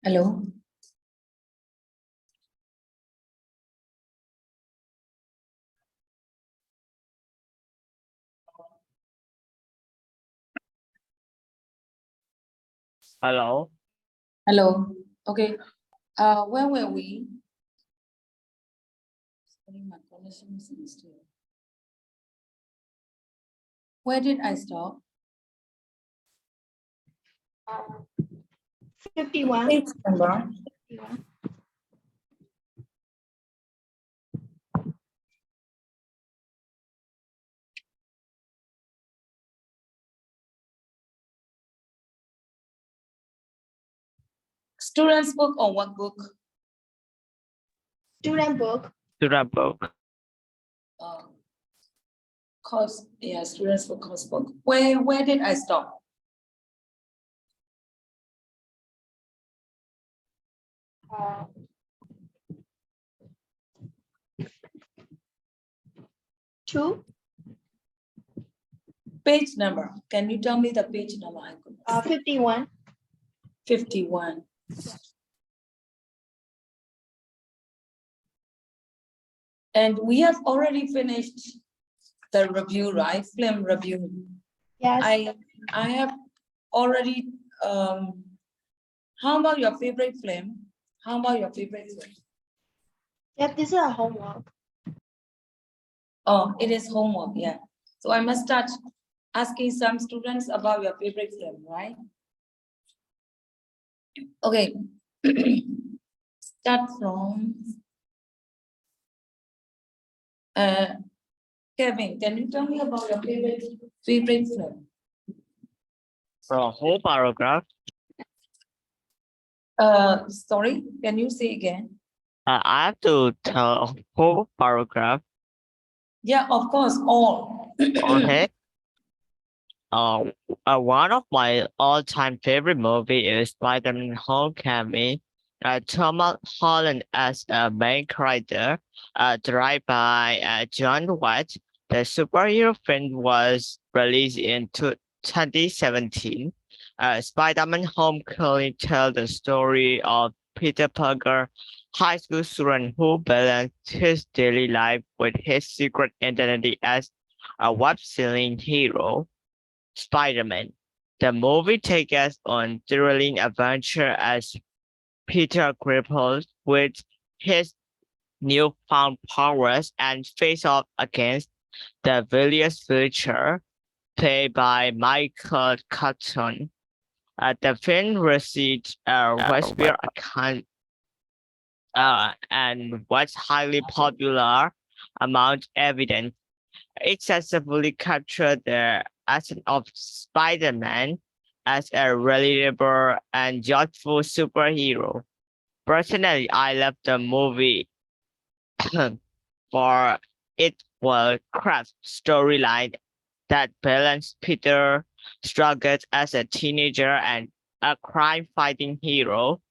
Hello. Hello. Hello. Okay. Where were we? Sorry, my connection is unstable. Where did I stop? 51. Page number. Students book or what book? Student book. Student book. Course, yeah, students book, course book. Where did I stop? Two. Page number. Can you tell me the page number? I could 51. 51. And we have already finished the review, right? Film review. Yes. I have already, how about your favorite film? How about your favorite film? Yes, this is a homework. Oh, it is homework, yeah. So I must start asking some students about your favorite film, right? Okay. Start from Kevin, can you tell me about your favorite film? For a whole paragraph. Sorry, can you say again? I have to tell a whole paragraph. Yeah, of course, all. Okay. One of my all-time favorite movie is Spider-Man Homecoming. Tom Holland as a main character, directed by John White. The superhero film was released in 2017. Spider-Man Homecoming tells the story of Peter Parker, high school student who balanced his daily life with his secret identity as a web-selling hero. Spider-Man. The movie takes us on thrilling adventure as Peter grapples with his newfound powers and face off against the villainous future, played by Michael Keaton. The film received a Westfield account and was highly popular among evidence. It successfully captured the essence of Spider-Man as a relatable and youthful superhero. Personally, I love the movie for its well-crafted storyline that balanced Peter struggles as a teenager and a crime-fighting hero.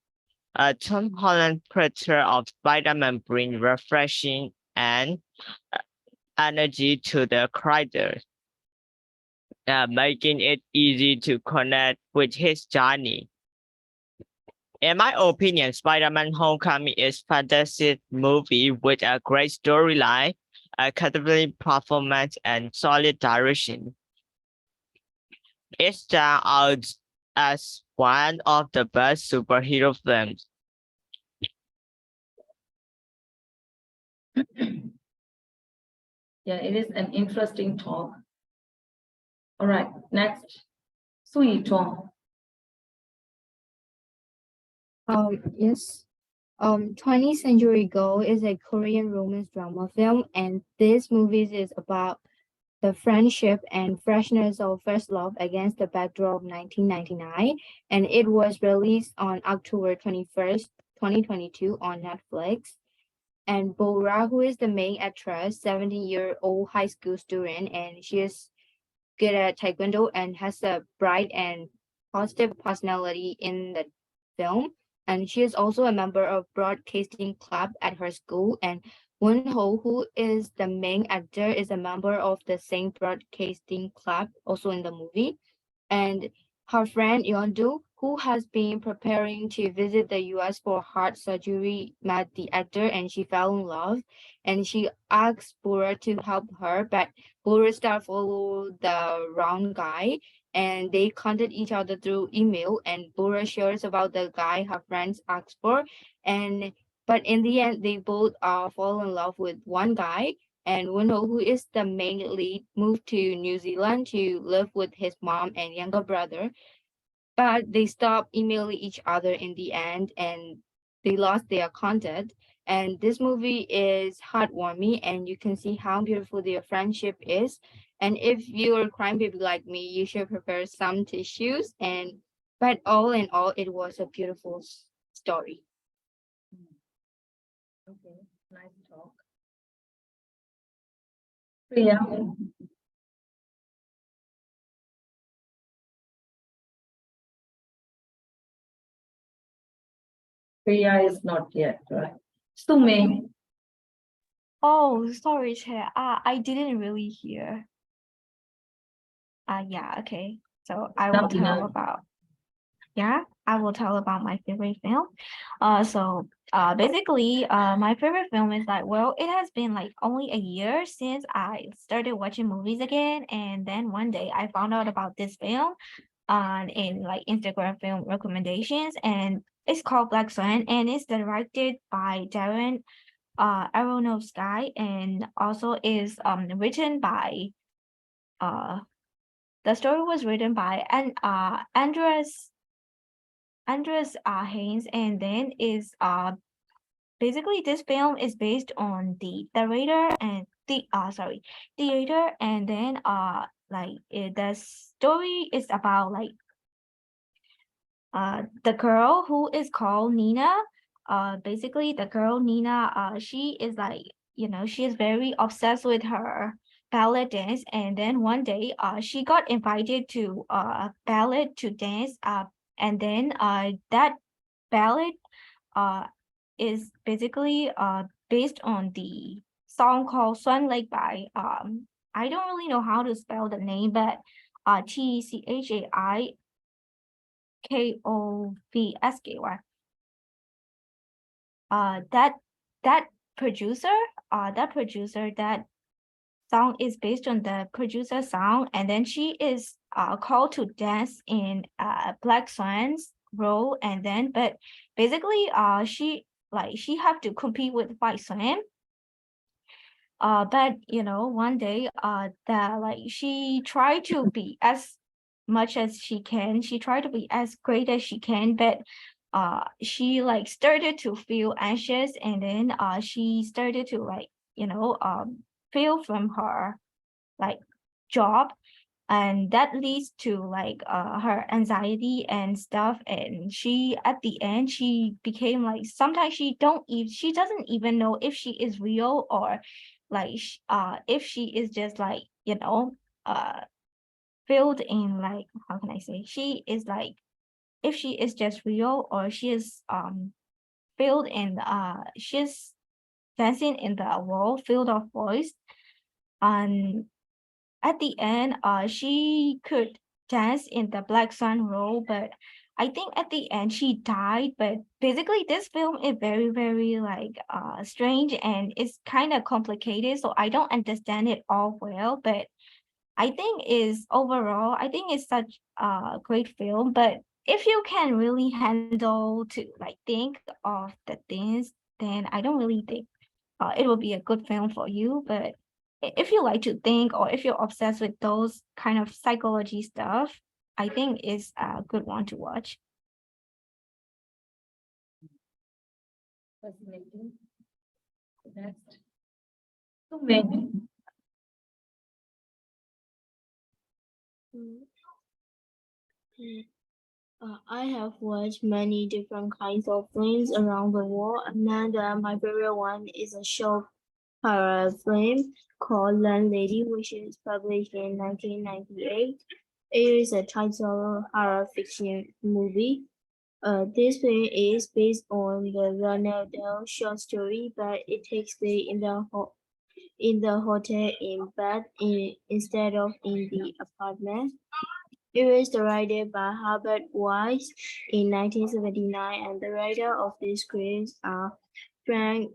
Tom Holland's portrayal of Spider-Man brings refreshing and energy to the character, making it easy to connect with his journey. In my opinion, Spider-Man Homecoming is a fantastic movie with a great storyline, a captivating performance, and solid direction. It stands out as one of the best superhero films. Yeah, it is an interesting talk. All right, next, Sui Tong. Yes. 20th Century Girl is a Korean romance drama film, and this movie is about the friendship and freshness of first love against the backdrop of 1999, and it was released on October 21st, 2022 on Netflix. And Bora, who is the main actress, 17-year-old high school student, and she is good at taekwondo and has a bright and positive personality in the film. And she is also a member of broadcasting club at her school. And Won Ho, who is the main actor, is a member of the same broadcasting club, also in the movie. And her friend Yondu, who has been preparing to visit the US for heart surgery, met the actor and she fell in love. And she asked Bora to help her, but Bora started follow the wrong guy and they contacted each other through email and Bora shares about the guy her friends asked for. And but in the end they both fall in love with one guy and Winho, who is the main lead, moved to New Zealand to live with his mom and younger brother. But they stopped emailing each other in the end and they lost their contact. And this movie is heartwarming and you can see how beautiful their friendship is. And if you're a crime baby like me, you should prepare some tissues. But all in all, it was a beautiful story. Okay, nice talk. Priya. Priya is not yet, right? Sume. Oh, sorry, Chair. I didn't really hear. Yeah, okay. So I will Nothing tell else. about, yeah, I will tell about my favorite film. Basically, my favorite film is like, well, it has been like only a year since I started watching movies again, and then one day I found out about this film in like Instagram film recommendations, and it's called Black Swan, and it's directed by Darren Aronofsky, and also is written by the story was written by Andres Haynes, and then is basically this film is based on the narrator and theater, and then the story is about like the girl who is called Nina. Basically the girl Nina, she is like, she is very obsessed with her ballet dance, and then one day she got invited to ballet to dance, and then that ballet is basically based on the song called Sun Lake by I don't really know how to spell the name, but TCHAI KOVSKY. That producer, that song is based on the producer song, and then she is called to dance in Black Swan's role, and then but basically she have to compete with White Swan. But one day she tried to be as much as she can, she tried to be as great as she can, but she like started to feel anxious, and then she started to feel from her like job, and that leads to like her anxiety and stuff, and she at the end she became like, sometimes she doesn't even know if she is real or like if she is just like filled in, like, how can I say, she is like, if she is just real or she is filled in she's dancing in the world filled of voice. And at the end she could dance in the Black Swan role, but I think at the end she died. But basically this film is very, very like strange, and it's kind of complicated, so I don't understand it all well, but I think it's such a great film. But if you can really handle to like think of the things, then I don't really think it will be a good film for you. But if you like to think, or if you're obsessed with those kind of psychology stuff, I think it's a good one to watch. Fascinating. Next. Sume. I have watched many different kinds of films around the world, and then my favorite one is a short horror film called Landlady, which is published in 1998. It is a title horror fiction movie. This film is based on the Ronald Dahl short story, but it takes place in the hotel in bed instead of in the apartment. It was directed by Herbert Weiss in 1979, and the writer of this script are Frank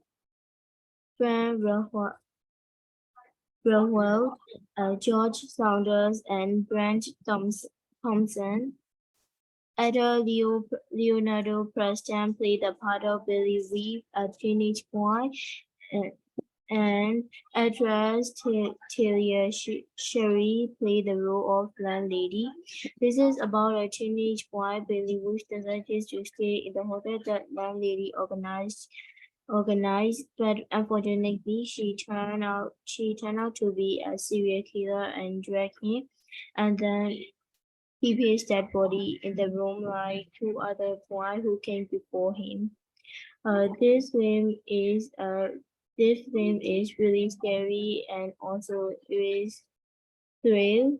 Rowell, George Saunders, and Brent Thompson. Actor Leonardo Preston played the part of Billy Weave, a teenage boy, and actress Talia Sherry played the role of landlady. This is about a teenage boy, Billy, who decides to stay in the hotel that landlady organized, but unfortunately she turned out to be a serial killer and dragged him, and then he placed dead body in the room like two other boys who came before him. This film is really scary and also is thrill.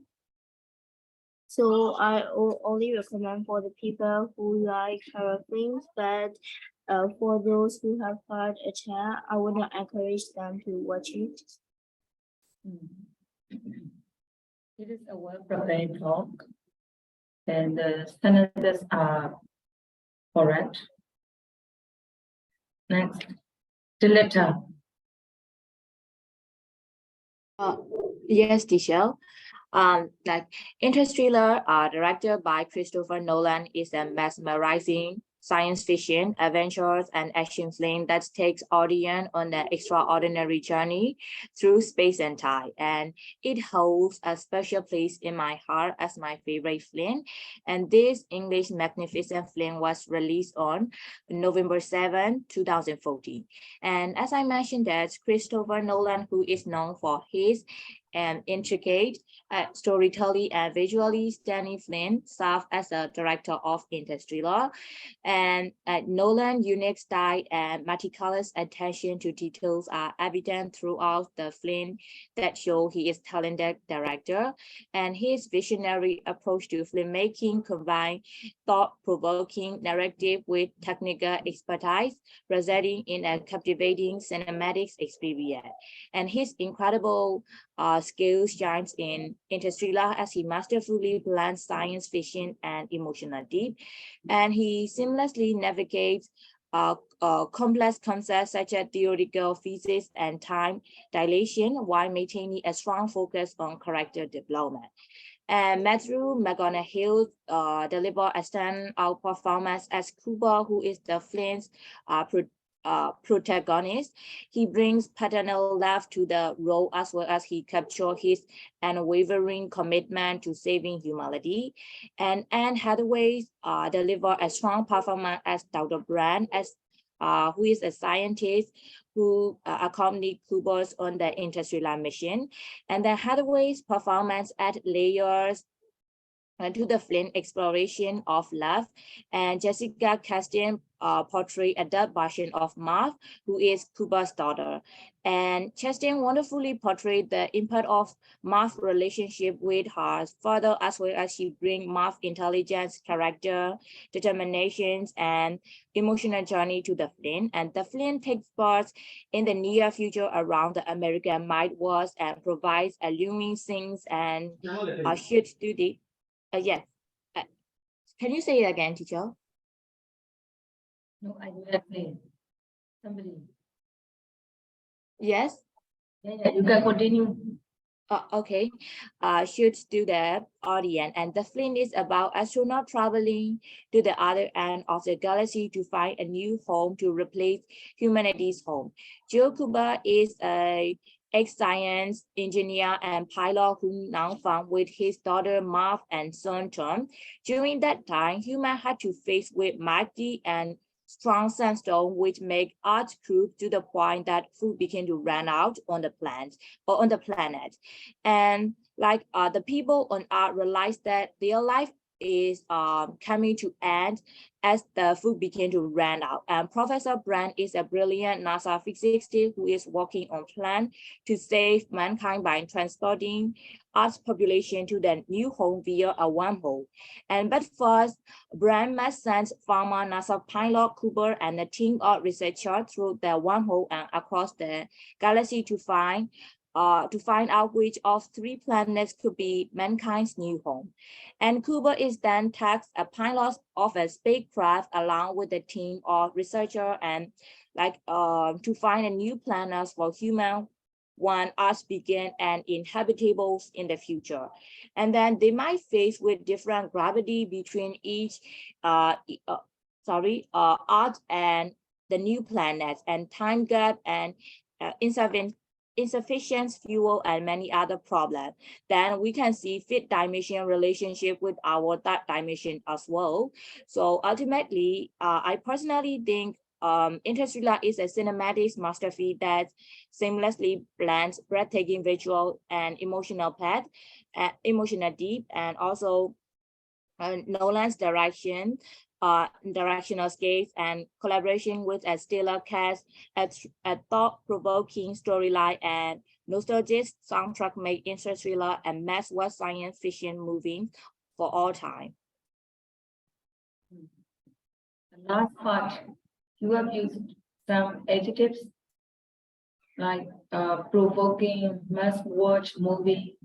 So I only recommend for the people who like horror films, but for those who have had a child, I would not encourage them to watch it. It is a well-prepared talk, and the sentences are correct. Next, Diletta. Yes, teacher. Like Interstellar, directed by Christopher Nolan, is a mesmerizing science fiction, adventures, and action film that takes audience on an extraordinary journey through space and time. And it holds a special place in my heart as my favorite film. And this English magnificent film was released on November 7, 2014. And as I mentioned, that Christopher Nolan, who is known for his intricate storytelling and visually stunning film, served as a director of Interstellar. And Nolan's unique style and meticulous attention to details are evident throughout the film that show he is talented director. And his visionary approach to filmmaking combines thought-provoking narrative with technical expertise, resulting in a captivating cinematic experience. And his incredible skills shines in Interstellar as he masterfully blends science fiction and emotional depth, and he seamlessly navigates complex concepts such as theoretical physics and time dilation while maintaining a strong focus on character development. And Matthew McConaughey delivered a standout performance as Cooper, who is the film's protagonist. He brings paternal love to the role as well as he captures his unwavering commitment to saving humanity. And Anne Hathaway delivered a strong performance as Dr. Brand, who is a scientist who accompanied Cooper on the interstellar mission. And then Hathaway's performance add layers to the film exploration of love. And Jessica Chastain portrayed a dark version of Marv, who is Cooper's daughter. And Chastain wonderfully portrayed the impact of Marv's relationship with her father, as well as she brings Marv's intelligence, character, determinations, and emotional journey to the film. And the film takes part in the near future around the American Midwest and provides alluring scenes and should do the yes. Can you say it again, teacher? No, I do not play. Somebody. Yes. Yeah, you can continue. Okay. Should do the audience, and the film is about astronaut traveling to the other end of the galaxy to find a new home to replace humanity's home. Joe Cooper is a ex-science engineer and pilot who now found with his daughter Marv and son Tom. During that time, humans had to face with mighty and strong sandstorm, which make Earth cool to the point that food began to run out on the planet. And like the people on Earth realized that their life is coming to end as the food began to run out. And Professor Brand is a brilliant NASA physicist who is working on plan to save mankind by transporting Earth's population to the new home via a wormhole. But first, Brand must send former NASA pilot Cooper and a team of researchers through the wormhole and across the galaxy to find to find out which of 3 planets could be mankind's new home. And Cooper is then tasked a pilot of a spacecraft along with a team of researchers and to find a new planet for human one us begin and inhabitable in the future. And then they might face with different gravity between each Earth and the new planets, and time gap and insufficient fuel and many other problems. Then we can see fifth dimension relationship with our third dimension as well. So ultimately, I personally think Interstellar is a cinematic masterpiece that seamlessly blends breathtaking visual and emotional deep, and also Nolan's directional scales and collaboration with a stellar cast, a thought-provoking storyline, and nostalgic soundtrack make Interstellar a must-watch science fiction movie for all time. The last part, you have used some adjectives like provoking, must-watch movie,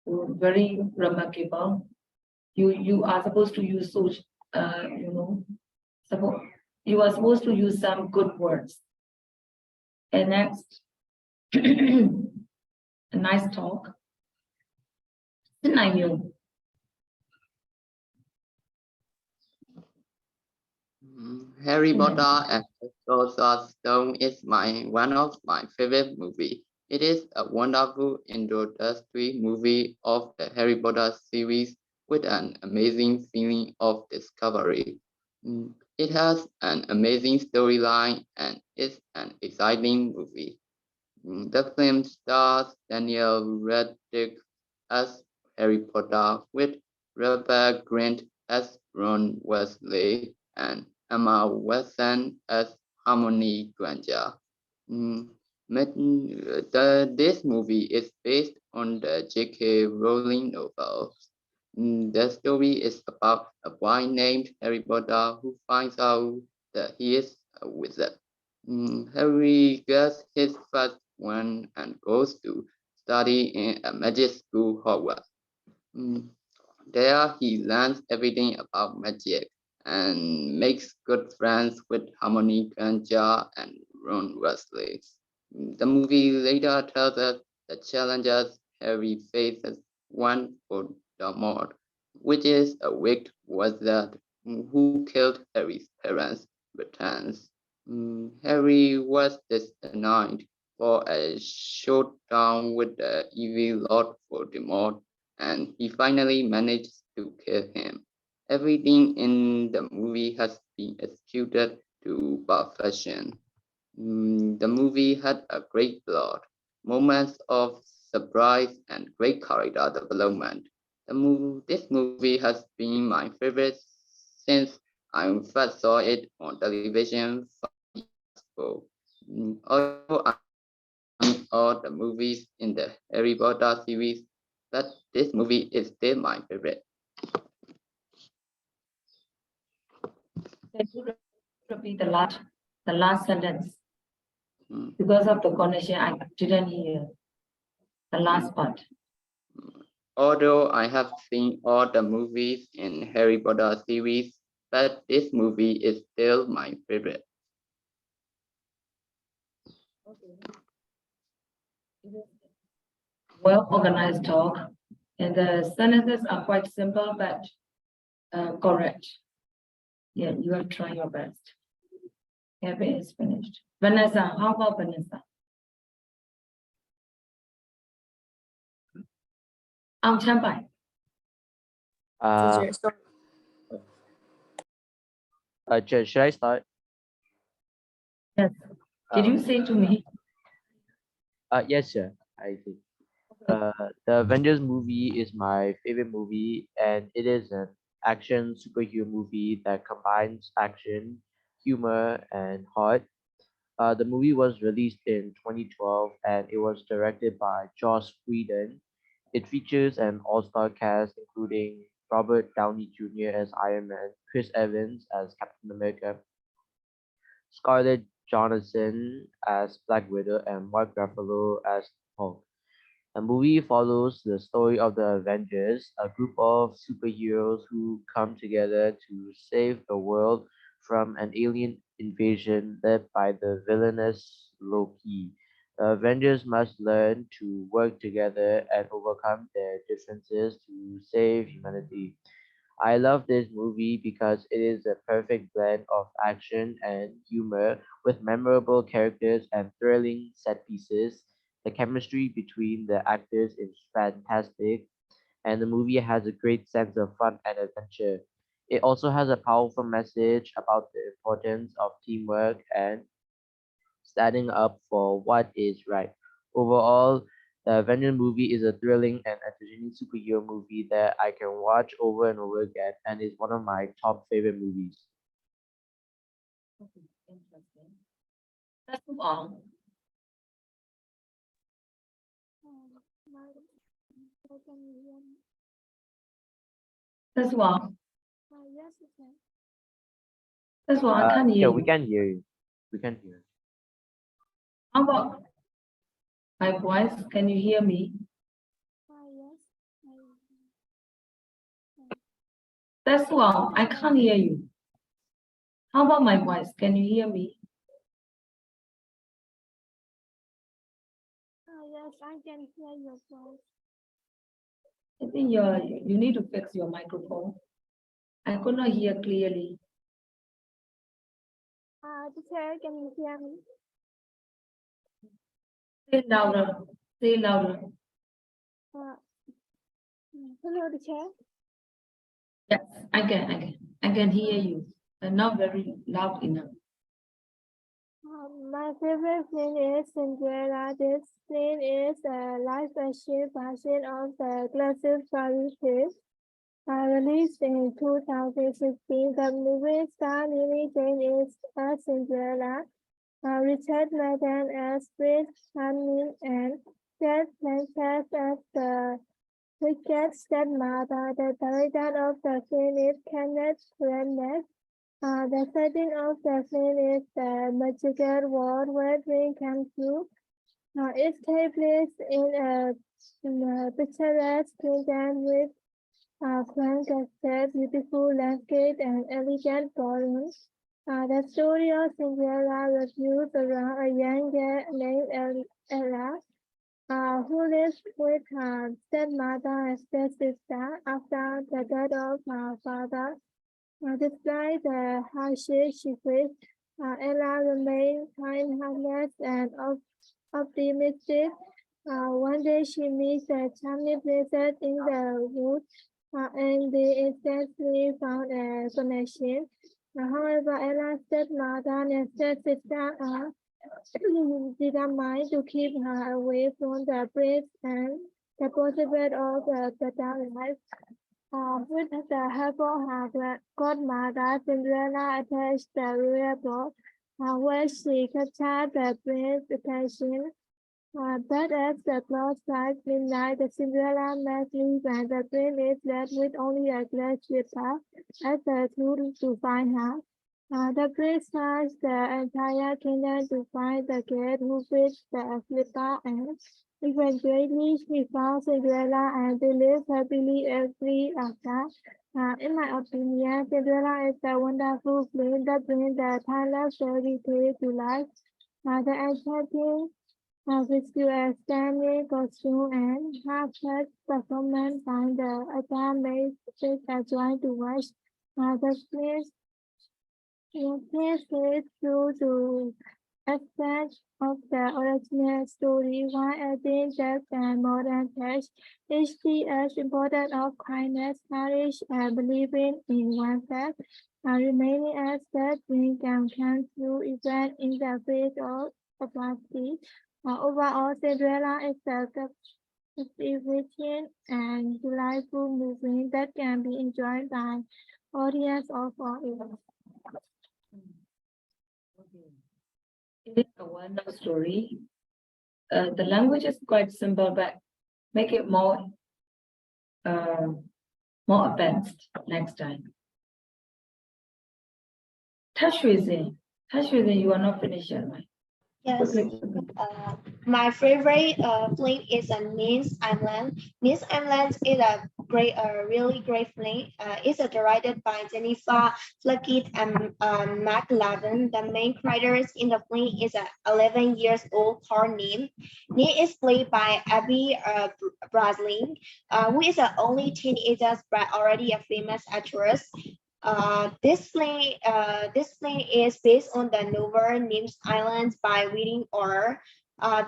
very remarkable. You are supposed to use such, you are supposed to use some good words. And next, a nice talk. Xin này nhiều. Harry Potter and the Sorcerer's Stone is one of my favorite movies. It is a wonderful introductory movie of the Harry Potter series with an amazing feeling of discovery. It has an amazing storyline and is an exciting movie. The film stars Daniel Radcliffe as Harry Potter with Rupert Grint as Ron Weasley and Emma Watson as Hermione Granger. This movie is based on the J.K. Rowling novel. The story is about a boy named Harry Potter who finds out that he is a wizard. Harry gets his first one and goes to study in a magic school, Hogwarts. There he learns everything about magic and makes good friends with Hermione Granger and Ron Weasley. The movie later tells us the challenges Harry faces. One Voldemort, which is a wicked wizard who killed Harry's parents, returns. Harry was destined for a showdown with the evil Lord Voldemort, and he finally managed to kill him. Everything in the movie has been executed to perfection. The movie had a great plot, moments of surprise, and great character development. This movie has been my favorite since I first saw it on television 5 years ago. Although I haven't all the movies in the Harry Potter series, but this movie is still my favorite. Can you repeat the last sentence? Mm. Because of the connection, I didn't hear the last part. Although I have seen all the movies in Harry Potter series, but this movie is still my favorite. Well organized talk, and the sentences are quite simple but correct. Yeah, you are trying your best. Happy is finished. Vanessa, how about Vanessa? Ang Champai. Should I start? Yes. Did you say to me? Yes, sir. I think. The Avengers movie is my favorite movie, and it is an action superhero movie that combines action, humor, and heart. The movie was released in 2012, and it was directed by Joss Whedon. It features an all-star cast including Robert Downey Jr. as Iron Man, Chris Evans as Captain America, Scarlett Johansson as Black Widow, and Mark Ruffalo as Hulk. The movie follows the story of the Avengers, a group of superheroes who come together to save the world from an alien invasion led by the villainous Loki. The Avengers must learn to work together and overcome their differences to save humanity. I love this movie because it is a perfect blend of action and humor with memorable characters and thrilling set pieces. The chemistry between the actors is fantastic, and the movie has a great sense of fun and adventure. It also has a powerful message about the importance of teamwork and standing up for what is right. Overall, the Avengers movie is a thrilling and entertaining superhero movie that I can watch over and over again and is one of my top favorite movies. Okay, interesting. Let's move on. Let's move on. Yes, you can. Let's move on. I can't hear Yeah, you. we can hear you. We can hear you. How about my voice? Can you hear me? Yes. That's wrong. I can't hear you. How about my voice? Can you hear me? Yes, I can hear your voice. I think you need to fix your microphone. I could not hear clearly. Teacher, can you hear me? Say louder. Say louder. Hello, teacher. Yes, I can hear you, but not very loud enough. My favorite film is Cinderella. This film is a live-action version of the classic fairy tale. Released in 2016, the movie stars Lily James as Cinderella, Richard Madden as Prince Charming, and Kate Blanchett as the wicked stepmother. The director of the film is Kenneth Branagh. The setting of the film is the magical world where dreams come true. It takes place in a picturesque kingdom with grand castle, beautiful landscape, and elegant gardens. The story of Cinderella revolves around a young girl named Ella, who lives with her stepmother and stepsister after the death of her father. Despite the hardship she faced, Ella remained kind, harmless, and optimistic. One day she meets a charming princess in the woods, and they instantly found a connection. However, Ella's stepmother and stepsister are determined to keep her away from the prince and the prospect of a better life. With the help of her godmother, Cinderella attached the royal boat, where she captured the prince's attention. But as the clock strikes midnight, the Cinderella must leave and the prince is left with only a glass slipper as a tool to find her. The prince searches the entire kingdom to find the girl who fits the slipper, and eventually she found Cinderella and they live happily ever after. In my opinion, Cinderella is a wonderful film that brings the timeless fairy tale to life. The enchanting visual standing costume and half-heard performance by the attire makes it a joy to watch. The place is true to aspects of the original story while adding depth and modern touch. It's the as important of kindness, courage, and believing in oneself, and remaining as that we can come through even in the face of adversity. Overall, Cinderella is a captivating and delightful movie that can be enjoyed by audience of all ages. It is a well-known story. The language is quite simple, but make it more advanced next time. Touch raising, you are not finished yet, right? Yes. Quickly. My favorite film is Nins Island. Nins Island is really great film. It's directed by Jennifer Flackett and Matt Lavin. The main characters in the film is a 11 years old called Nin. Nin is played by Abby Bradley, who is the only teenager but already a famous actress. This film is based on the novel Nims Island by William Orr.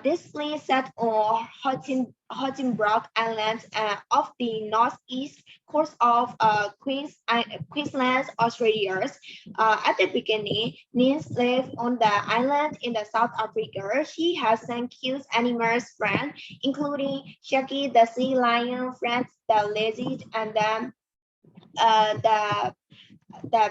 This plane set on Hottenbrook Island off the northeast coast of Queensland, Australia. At the beginning, Nins lived on the island in the South Africa. She has some cute animals friends, including Shaggy the sea lion, Franz the lizard, and then the the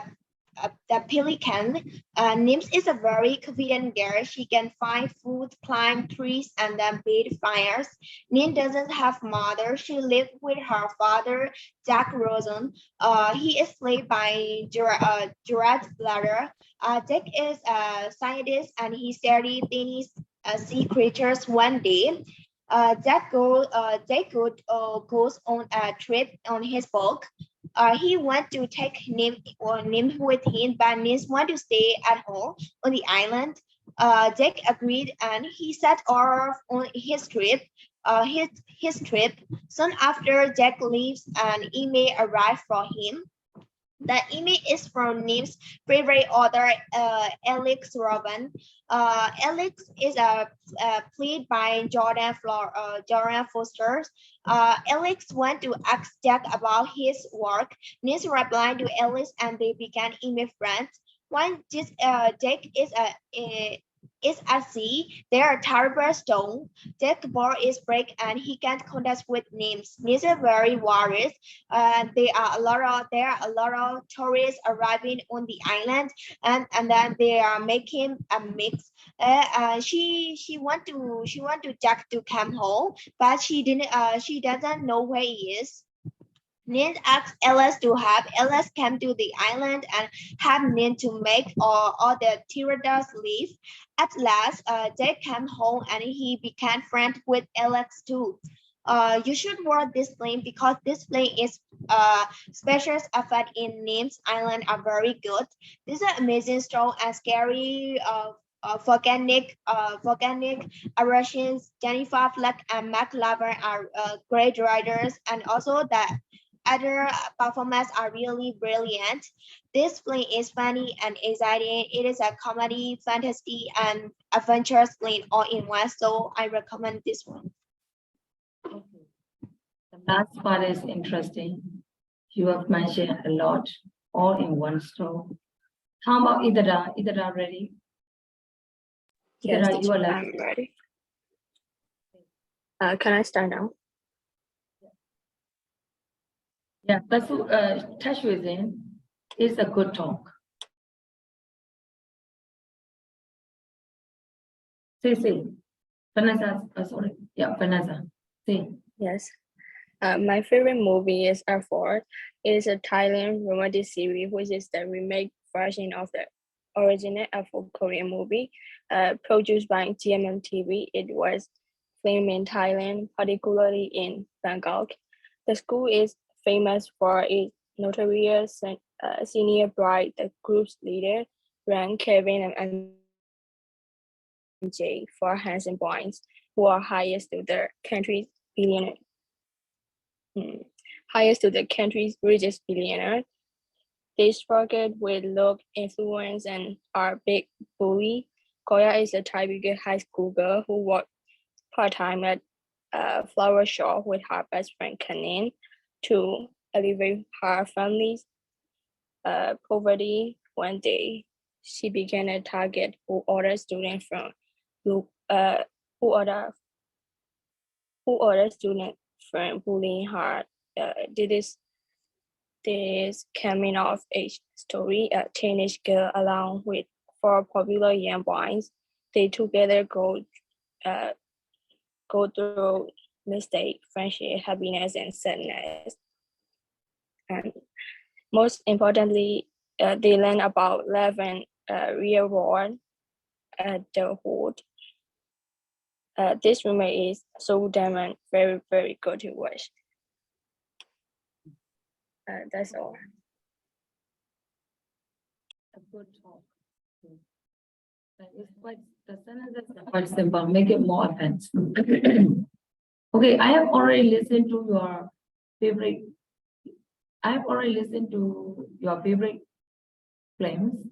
the pelican. Nims is a very confident girl. She can find food, climb trees, and then build fires. Nin doesn't have mother. She lives with her father, Jack Rosen. He is played by Gerard Blatter. Jack is a scientist and he studies tiny sea creatures one day. Jack goes on a trip on his boat. He want to take Nim with him, but Nim want to stay at home on the island. Jack agreed, and he set off on his trip. His trip. Soon after Jack leaves, an email arrived for him. The email is from Nim's favorite author, Alex Robin. Alex is played by Jordan Foster. Alex went to ask Jack about his work. Nim replied to Alex and they began email friends. When Jack is at sea, there are terrible storm. Jack's boat is break and he can't contact with Nims. Nims are very worried. There are a lot of tourists arriving on the island, and then they are making a mix. She want to Jack to come home, but she doesn't know where he is. Nin asked Alice to help. Alice came to the island and helped Nin to make all the Tiradas leave. At last, Jack came home and he became friends with Alex too. You should watch this plane because this plane is special effect in Nim's Island are very good. This is an amazing strong and scary volcanic eruptions. Jennifer Fleck and Mac Laver are great writers, and also the other performances are really brilliant. This play is funny and exciting. It is a comedy, fantasy, and adventure play all in one. So I recommend this one. Okay. The last part is interesting. You have mentioned a lot, all in one story. How about Idara? Idara ready? Yes, Idara, you are left. I'm ready. Can I start now? Yeah, that's touch within is a good talk. Say. Vanessa, sorry. Yeah, Vanessa. Say. Yes. My favorite movie is Effort. It is a Thailand romantic series, which is the remake version of the original Effort Korean movie, produced by GMM TV. It was filmed in Thailand, particularly in Bangkok. The school is famous for its notorious senior bride, the group's leader, Ran, Kevin, and Jay, for handsome boys who are highest to the country's billionaire. Highest to the country's richest billionaire. They struggle with look, influence, and are big bully. Koya is a typical high school girl who works part-time at a flower shop with her best friend Kanin to alleviate her family's poverty. One day, she began a target who ordered students from who ordered students from bullying her. This coming of age story, a teenage girl along with four popular young boys, they together go through mistake, friendship, happiness, and sadness. And most importantly, they learn about love and real world adulthood. This movie is so damn and very, very good to watch. That's all. A good talk. It's quite, the sentences are quite simple, make it more advanced. Okay, I have already listened to your favorite. I have already listened to your favorite films.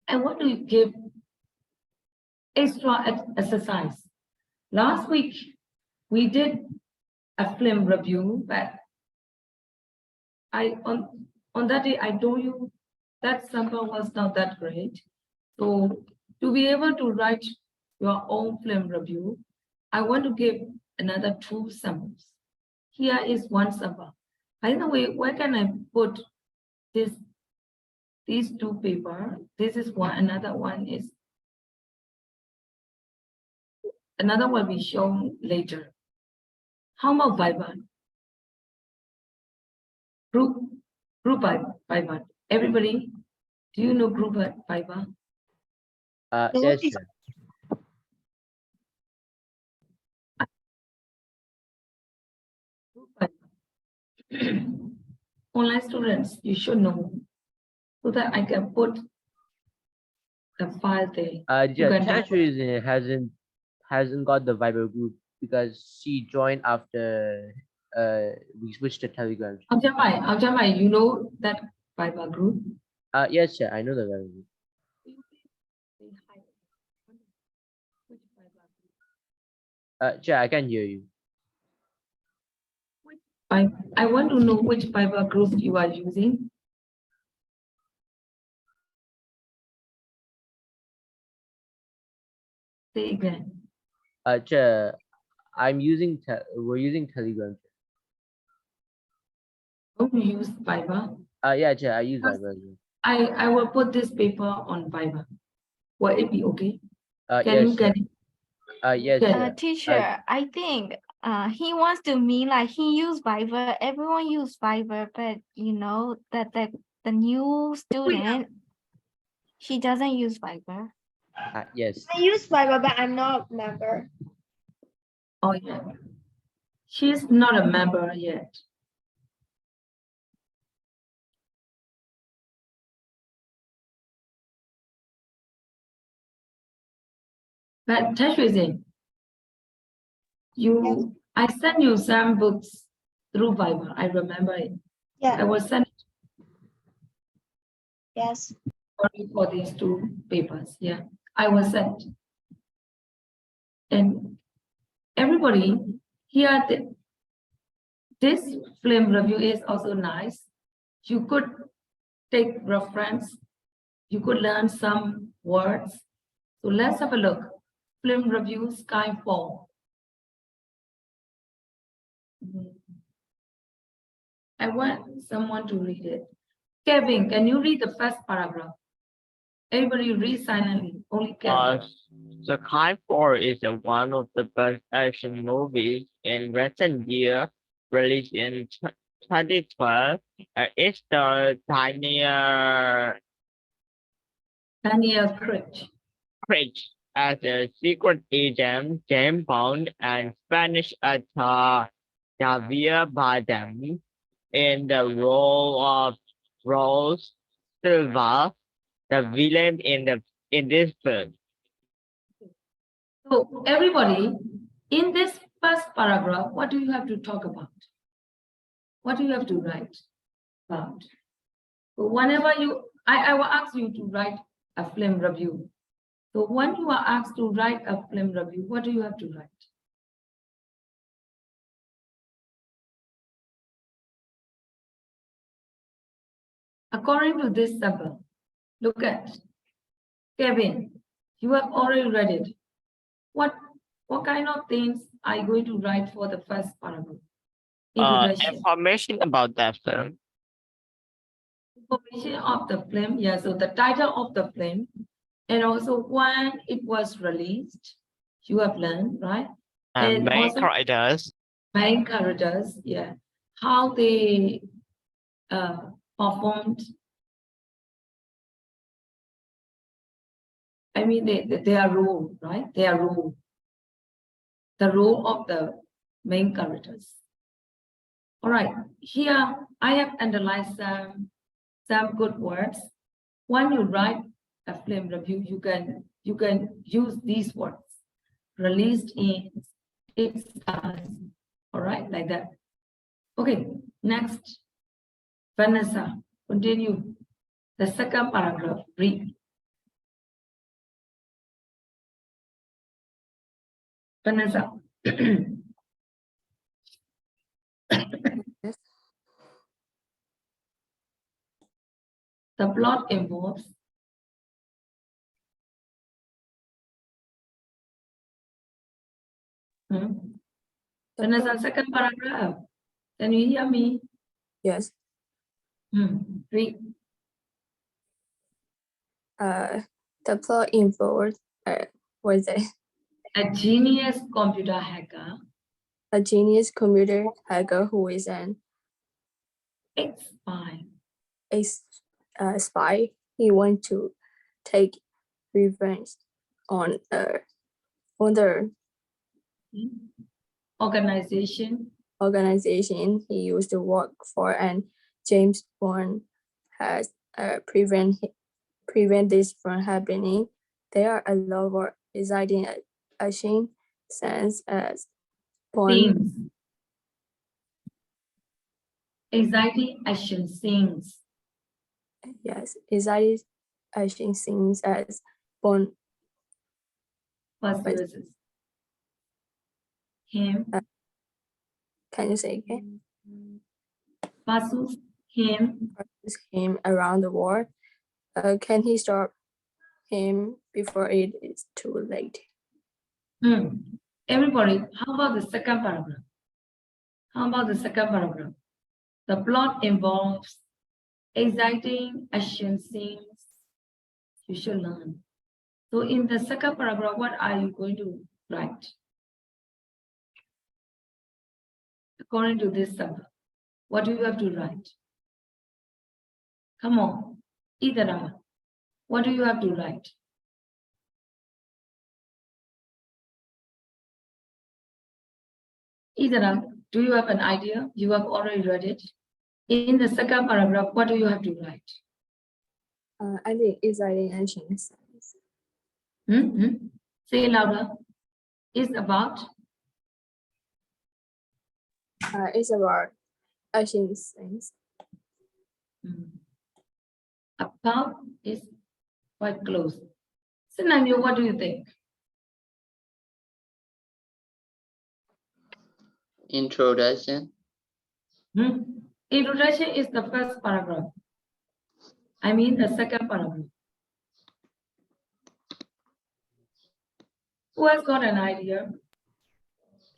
I want to give extra exercise. Last week, we did a film review, but on that day, I told you that sample was not that great. So to be able to write your own film review, I want to give another 2 samples. Here is 1 sample. By the way, where can I put these 2 paper? This is one, another one will be shown later. How about Viber? Group Viber. Everybody, do you know group Viber? Yes, sir. Online students, you should know so that I can put the file there. You Yeah, can Tasha hasn't got the Viber group because she joined after we switched to Telegram. Aljamai, you know that Viber group? Yes, sir. I know the Viber group. Sir, I can hear you. I want to know which Viber group you are using. Say again. Sir, we're using Telegram. Don't you use Viber? Yeah, sir, I use Viber. I will put this paper on Viber. Will it be okay? Can Yes, you get it? yes, Yes. sir. Teacher, I think he wants to mean like he used Viber. Everyone use Viber, but you know that the new student, she doesn't use Viber. Yes. I use Viber, but I'm not a member. Oh yeah. She's not a member yet. But Tashwizin, I sent you some books through Viber. I remember it. Yeah. I was sent Yes. for these 2 papers. Yeah, I was sent. And everybody here, this film review is also nice. You could take reference. You could learn some words. So let's have a look. Film review Skyfall. I want someone to read it. Kevin, can you read the first paragraph? Everybody read silently. Only Kevin. The Kind 4 is one of the best action movies in recent years, released in 2012. It stars Daniel Craig. Craig as a secret agent, James Bond, and Spanish actor Javier Bardem in the role of Rose Silva, the villain in this film. So everybody, in this first paragraph, what do you have to talk about? What do you have to write about? So whenever I will ask you to write a film review. So when you are asked to write a film review, what do you have to write? According to this sample, look at Kevin, you have already read it. What kind of things are you going to write for the first paragraph? Introduction. Information about that film. Information of the film, yeah, so the title of the film, and also when it was released, you have learned, right? And main also characters. main characters, yeah, how they performed, I mean, they are role, right? They are role. The role of the main characters. All right, here I have underlined some good words. When you write a film review, you can use these words. Released in its all right, like that. Okay, next. Vanessa, continue. The second paragraph, read. Vanessa. Yes. The plot involves Vanessa, second paragraph. Can you hear me? Yes. Read. The plot involved was A genius computer hacker a genius computer hacker who is an ex-spy spy. He wants to take revenge on the organization organization he used to work for, and James Bond has prevent this from happening. There are a lot of exciting action scenes as Bond. scenes. Exciting action scenes. Yes, exciting action scenes as Bond Versus him. can you say again? Versus him. Versus him around the world. Can he stop him before it is too late? Everybody, how about the second paragraph? How about the second paragraph? The plot involves exciting action scenes. You should learn. So in the second paragraph, what are you going to write? According to this subject, what do you have to write? Come on, Idara, what do you have to write? Idara, do you have an idea? You have already read it. In the second paragraph, what do you have to write? I think exciting action scenes. Say louder. It's about It's about action scenes. about is quite close. Sinanyo, what do you think? Introduction. Introduction is the first paragraph. I mean the second paragraph. Who has got an idea?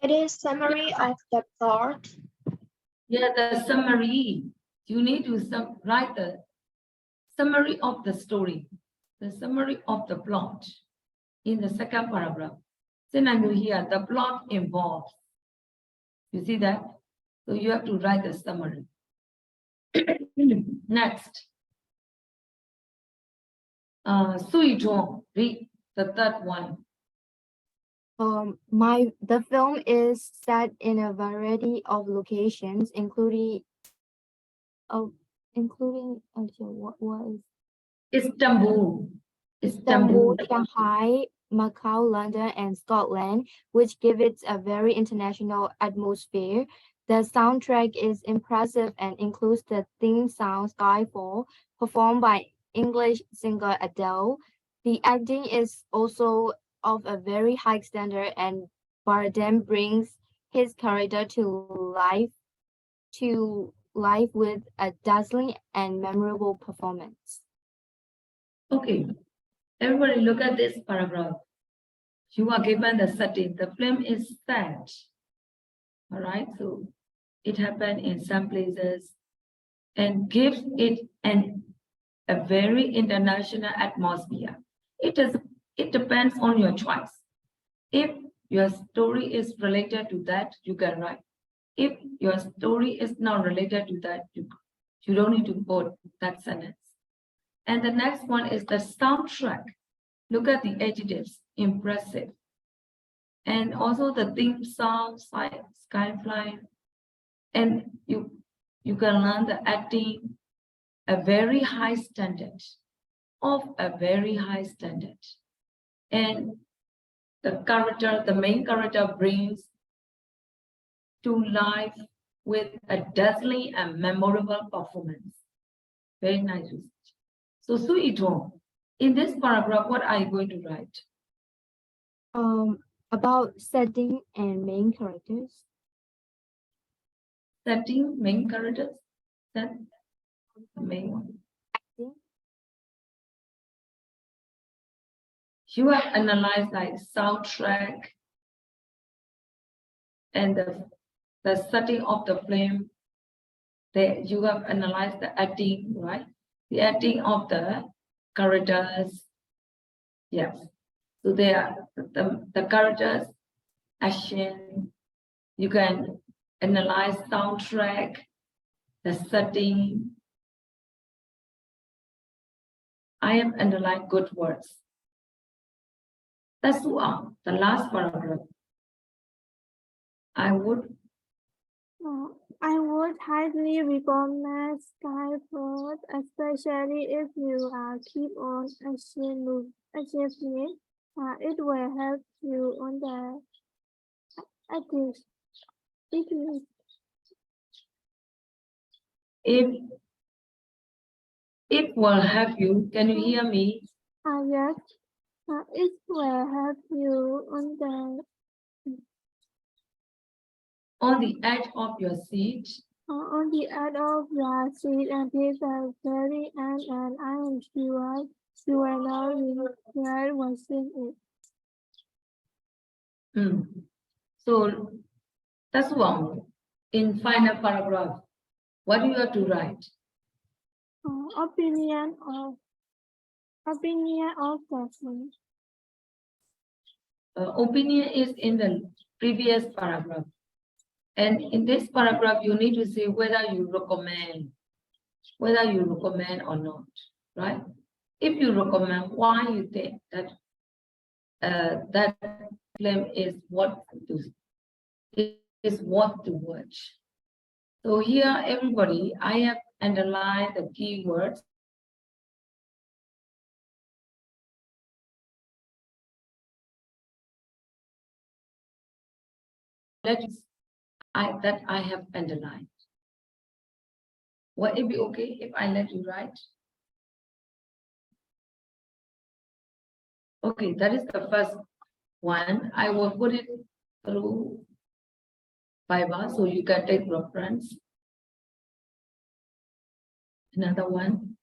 It is summary of the plot. Yeah, the summary. You need to write the summary of the story, the summary of the plot in the second paragraph. Sinanyo here, the plot involves. You see that? So you have to write the summary. Next. Sui Zhong, read the third one. The film is set in a variety of locations, including what was Istanbul. Istanbul, Shanghai, Macau, London, and Scotland, which give it a very international atmosphere. The soundtrack is impressive and includes the theme song Skyfall, performed by English singer Adele. The acting is also of a very high standard, and Bardem brings his character to life with a dazzling and memorable performance. Okay, everybody look at this paragraph. You are given the setting. The film is set. All right, so it happened in some places and gives it a very international atmosphere. It depends on your choice. If your story is related to that, you can write. If your story is not related to that, you don't need to put that sentence. And the next one is the soundtrack. Look at the adjectives, impressive. And also the theme song, Skyfly. And you can learn the acting, a very high standard, of a very high standard. And the main character brings to life with a dazzling and memorable performance. Very nice research. So Su Itong, in this paragraph, what are you going to write? About setting and main characters. Setting, main characters, that the main one. Acting. You have analyzed like soundtrack and the setting of the film. You have analyzed the acting, right? The acting of the characters. Yes. So they are the characters, action. You can analyze soundtrack, the setting. I have underlined good words. That's the last paragraph. I would I would highly recommend Skyfall, especially if you are keep on achieving. It will help you on the active. It will help you. Can you hear me? Yes, it will help you On the edge of your seat. on the edge of your seat until the very end, and I am sure you will not regret watching it. So that's one. In final paragraph, what do you have to write? Opinion of the film. Opinion is in the previous paragraph. And in this paragraph, you need to say whether you recommend or not, right? If you recommend, why you think that that film is worth to watch. So here, everybody, I have underlined the keywords. That I have underlined. Will it be okay if I let you write? Okay, that is the first one. I will put it through Fiverr so you can take reference. Another one.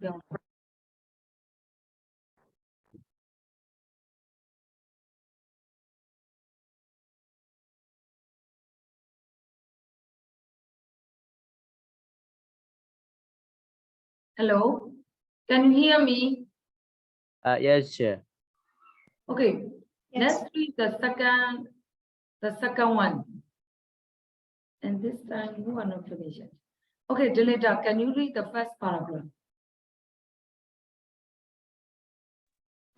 Yeah. Hello, can you hear me? Yes, sir. Okay, Yes. let's read the second one. And this time you are not finished yet. Okay, Delita, can you read the first paragraph?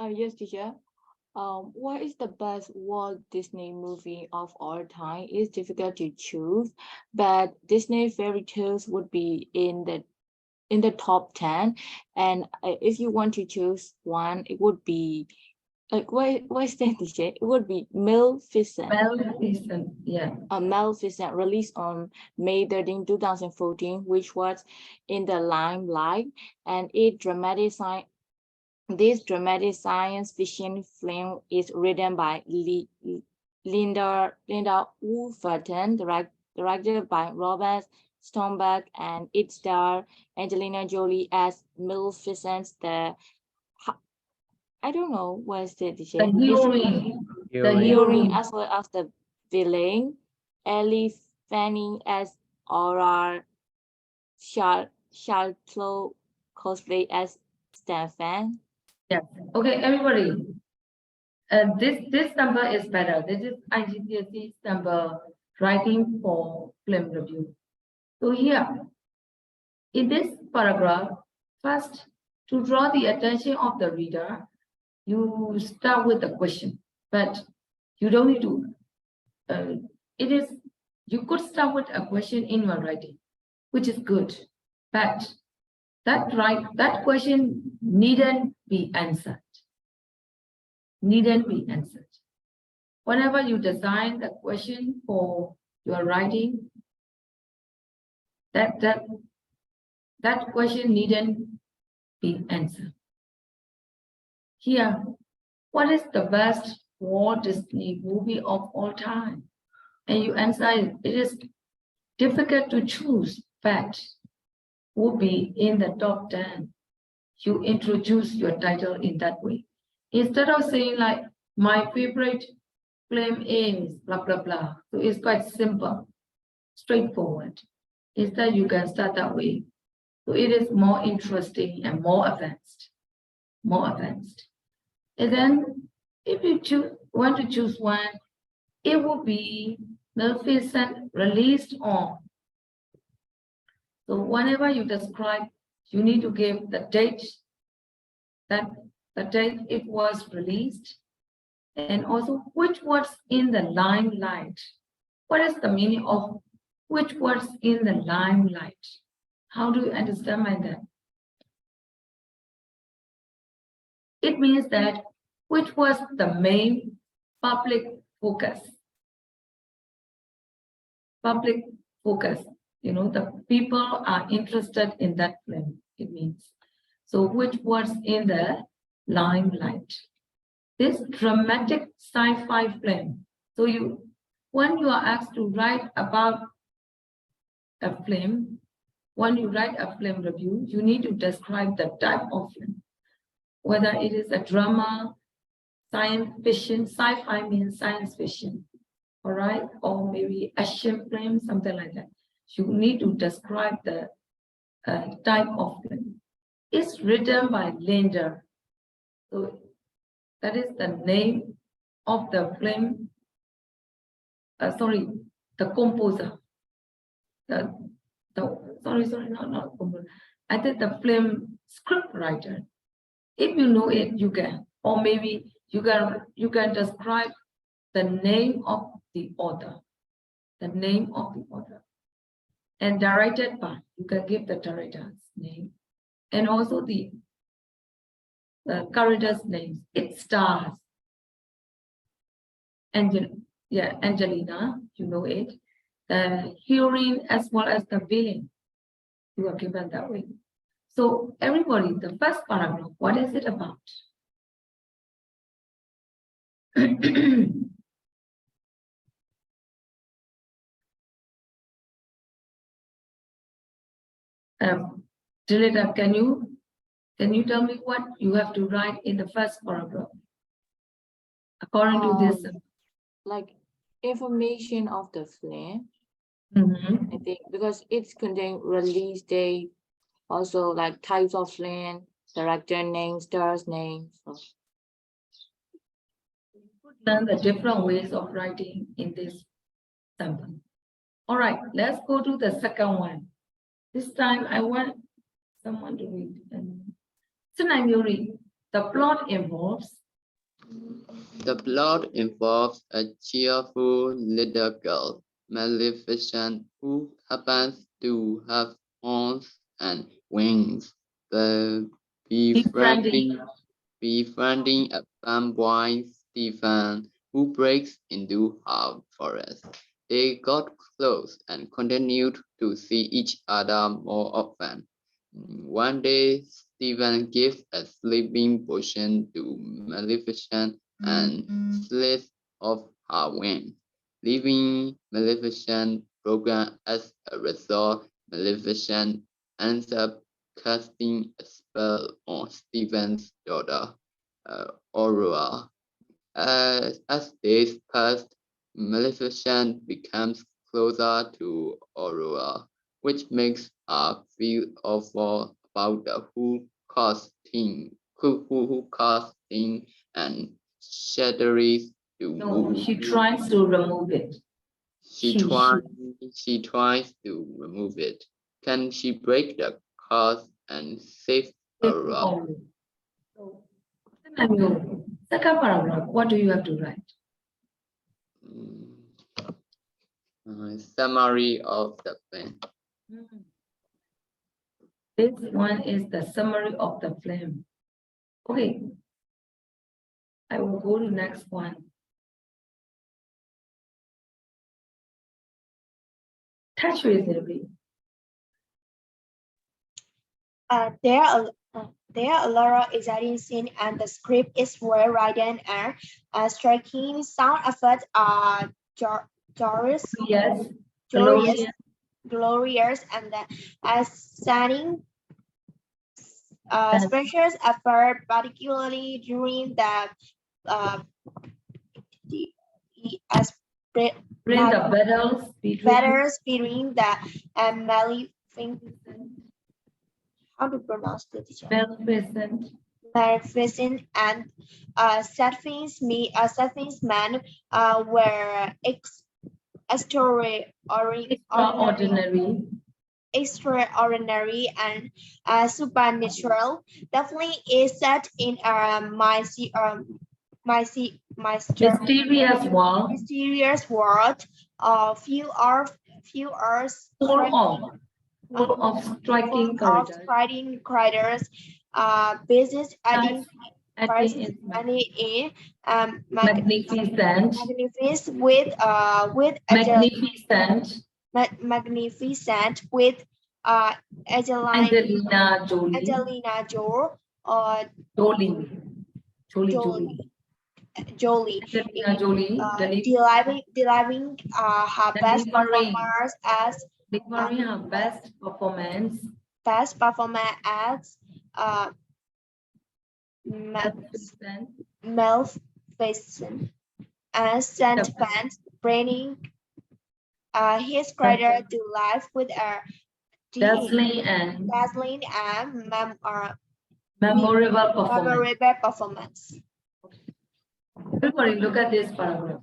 Yes, teacher. What is the best Walt Disney movie of all time? It's difficult to choose, but Disney fairy tales would be in the top 10. And if you want to choose one, it would be like what is that, teacher? It would be Maleficent. Maleficent, yeah. Maleficent, released on May 13, 2014, which was in the limelight, and this dramatic science fiction film is written by Linda Wolverton, directed by Robert Stolberg, and it stars Angelina Jolie as Maleficent. I don't know what is the The teacher. heroine, the Heroine. Hearing heroine, as well as the villain, Ellie Fanning as Aurora, Charlotte cosplay as Stefan. okay, everybody. This number is better. This is iGCSE number writing for film review. So here, in this paragraph, first, to draw the attention of the reader, you start with a question, but you don't need to. You could start with a question in your writing, which is good, but that question needn't be answered. Needn't be answered. Whenever you design the question for your writing, that question needn't be answered. Here, what is the best Walt Disney movie of all time? And you answer it is difficult to choose, but would be in the top 10. You introduce your title in that way. Instead of saying like, my favorite film is blah, blah, blah. So it's quite simple, straightforward. Instead, you can start that way. So it is more interesting and more advanced, more advanced. And then if you want to choose one, it will be Maleficent released on. So whenever you describe, you need to give the date that the date it was released, and also which was in the limelight. What is the meaning of which was in the limelight? How do you understand by that? It means that which was the main public focus. Public focus, the people are interested in that film, it means. So which was in the limelight? This dramatic sci-fi film. So when you are asked to write about a film, when you write a film review, you need to describe the type of film, whether it is a drama, science fiction. Sci-fi means science fiction, all right, or maybe action film, something like that. You need to describe the type of film. It's written by Linda. So that is the name of the film. Sorry, the composer. Sorry, not composer. I think the film script writer. If you know it, you can, or maybe you can describe the name of the author, the name of the author, and directed by. You can give the director's name, and also the characters' names. It stars Angelina, you know it, the heroine as well as the villain. You are given that way. So everybody, the first paragraph, what is it about? Dilita, can you Can you tell me what you have to write in the first paragraph? According to this. Like information of the film, Mhm. I think, because it's contain release date, also like types of film, director names, stars names. So, Learn the different ways of writing in this sample. All right, let's go to the second one. This time I want someone to read. So now you read. The plot involves. The plot involves a cheerful little girl, Maleficent, who happens to have horns and wings, the befriending a fanboy Stephen who breaks into her forest. They got close and continued to see each other more often. One day, Stephen gives a sleeping potion to Maleficent and slits off her wing, leaving Maleficent broken. As a result, Maleficent ends up casting a spell on Stephen's daughter, Aurora. As days passed, Maleficent becomes closer to Aurora, which makes her feel awful about the who caused thing and shattered to No, move. she tries to remove it. She tries to remove it. Can she break the curse and save Aurora? So, second paragraph, what do you have to write? Summary of the plan. This one is the summary of the film. Okay. I will go to next one. Touch with it. There are a lot of exciting scenes, and the script is well written and striking sound effects are glorious, Yes. glorious, and stunning. Special effort, particularly during the Bring the battles between the Maleficent. How to pronounce the teacher? Maleficent and Sapphine's men were extraordinary and supernatural. Definitely is set in mysterious world. Few hours full of striking characters. Business magnificent Angelina Jolie, delivering her best performance as Maleficent, and sent fans bringing his character to life with a dazzling and memorable performance. Everybody look at this paragraph.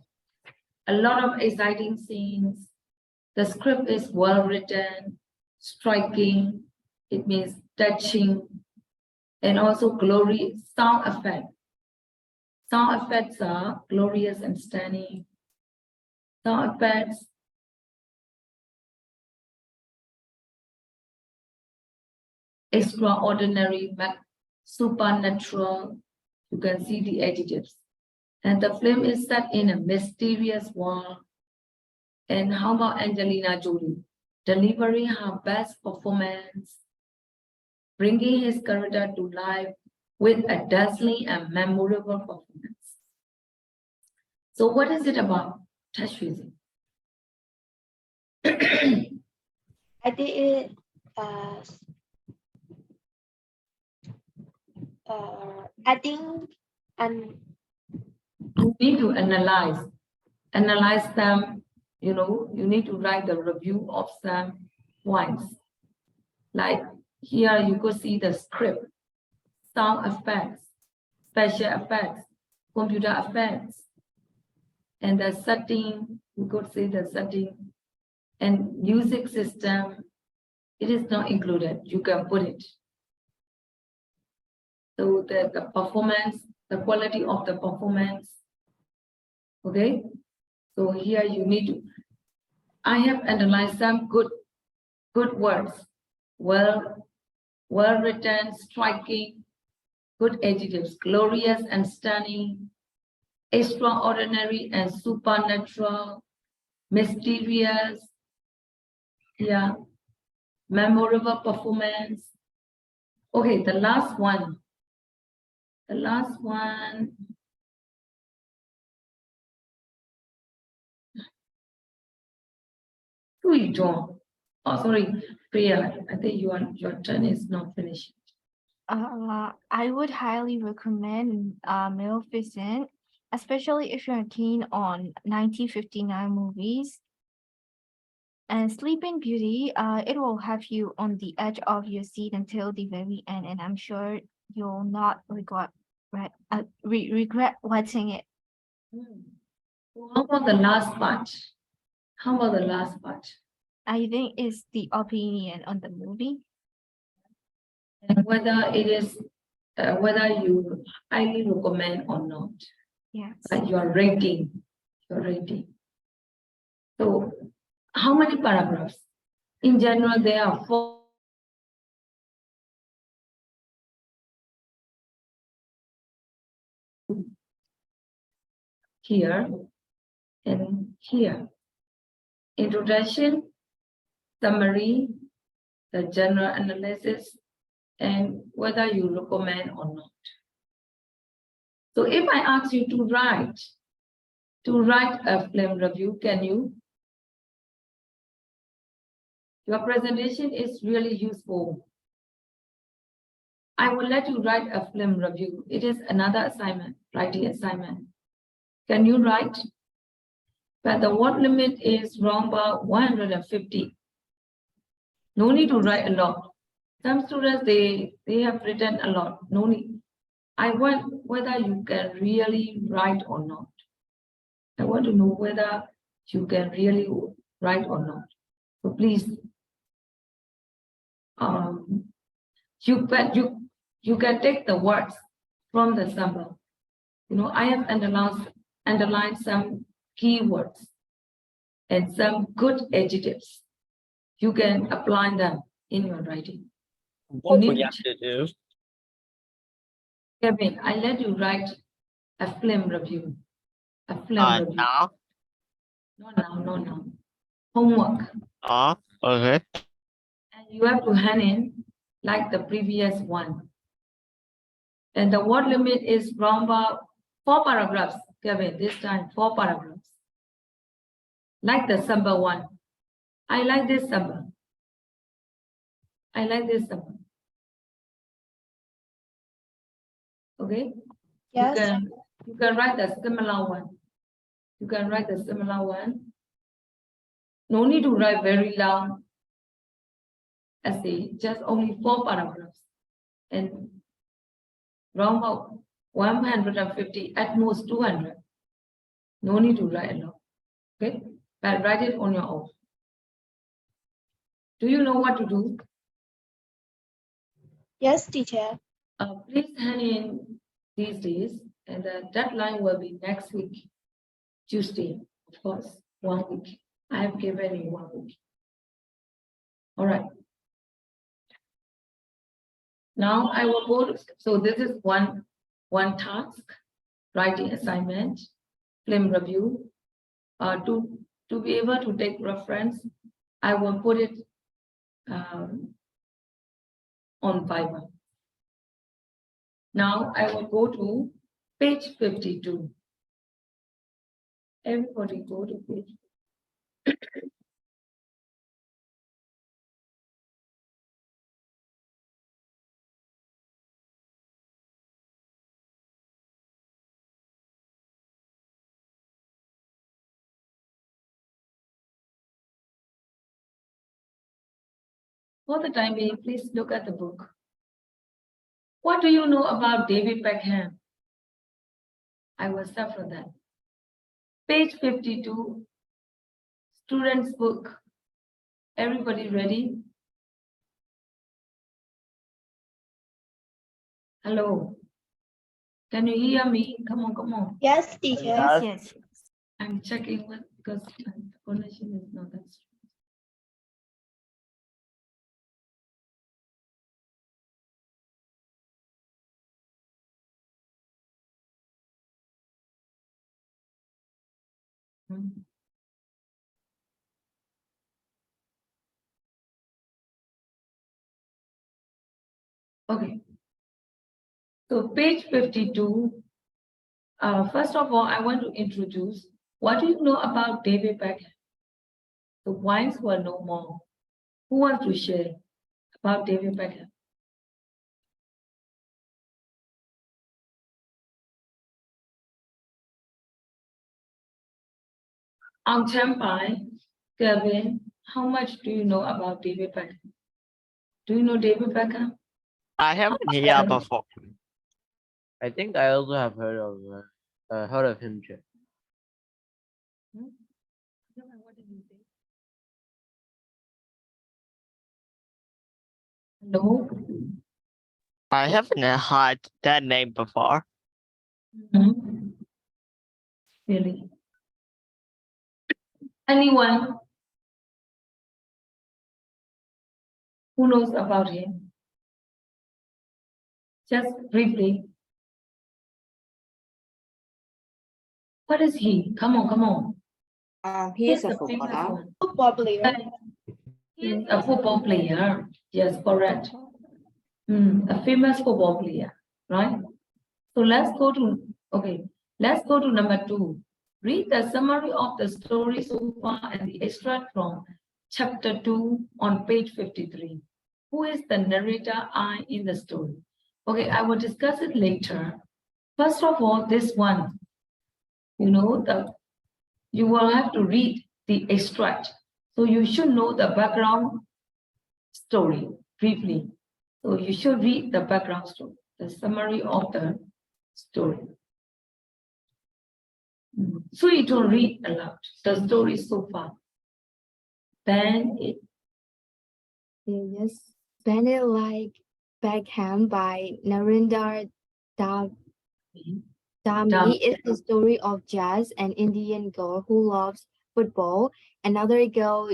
A lot of exciting scenes. The script is well written, striking, it means touching, and also glorious sound effect. Sound effects are glorious and stunning. Sound effects extraordinary, supernatural. You can see the adjectives. And the film is set in a mysterious world. And how about Angelina Jolie? Delivering her best performance, bringing his character to life with a dazzling and memorable performance. So what is it about? Touch with I think I think and You need to analyze them, you know, you need to write the review of some points. Like here you could see the script, sound effects, special effects, computer effects, and the setting, you could see the setting, and music system, it is not included, you can put it. So the performance, the quality of the performance, okay? So here you need to, I have analyzed some good words, well written, striking, good adjectives, glorious and stunning, extraordinary and supernatural, mysterious, yeah, memorable performance. Okay, the last one. The last one. John. Oh, sorry, Priya. I think your turn is not finished. I would highly recommend Maleficent, especially if you're keen on 1959 movies. And Sleeping Beauty, it will have you on the edge of your seat until the very end, and I'm sure you'll not regret watching it. How about the last part? How about the last part? I think it's the opinion on the movie. And whether it is, whether you highly recommend or not. Yes. But your rating. So how many paragraphs? In general, there are 4. Here and here. Introduction, summary, the general analysis, and whether you recommend or not. So if I ask you to write a film review, can you? Your presentation is really useful. I will let you write a film review. It is another assignment, writing assignment. Can you write? But the word limit is wrong by 150. No need to write a lot. Some students, they have written a lot. No need. I want whether you can really write or not. I want to know whether you can really write or not. So please, you can take the words from the sample. You know, I have underlined some keywords and some good adjectives. You can apply them in your writing. What we have to do? Kevin, I let you write a film review. A film review. Now? Not now. Homework. Okay. And you have to hand in like the previous one. And the word limit is from about 4 paragraphs, Kevin, this time 4 paragraphs. Like the symbol one. I like this symbol. Okay? yes, You can write the similar one. No need to write very long essay, just only 4 paragraphs. And round about 150, at most 200. No need to write a lot. Okay? But write it on your own. Do you know what to do? yes, teacher. Please hand in these days, and the deadline will be next week, Tuesday, of course, 1 week. I have given you 1 week. All right. Now I will go to, so this is one task, writing assignment, film review. To be able to take reference, I will put it on Fiverr. Now I will go to page 52. Everybody go to page. For the time being, please look at the book. What do you know about David Beckham? I will start from that. Page 52, student's book. Everybody ready? Hello. Can you hear me? Come on, come on. Yes, teacher. Yes. Yes. I'm checking what because the connection is not that strong. Hmm. Okay. So page 52. First of all, I want to introduce what do you know about David Beckham? The wines were no more. Who wants to share about David Beckham? On Champai, Kevin, how much do you know about David Beckham? Do you know David Beckham? I haven't heard Yeah. before. I think I also have heard of him, Chair. What did you say? No. I haven't heard that name before. Mhm. Really? Anyone who knows about him? Just briefly. What is he? Come on, come on. He is a the famous footballer. one. Football player. He is a football player. Yes, correct. A famous football player, right? So let's go to, okay, let's go to number 2. Read the summary of the story so far and the extract from chapter 2 on page 53. Who is the narrator I in the story? Okay, I will discuss it later. First of all, this one, you will have to read the extract. So you should know the background story briefly. So you should read the background story, the summary of the story. So you don't read aloud the story so far. Then it Yes. Bended Like Beckham by Narendra Dami Dami. is the story of Jazz, an Indian girl who loves football. Another girl,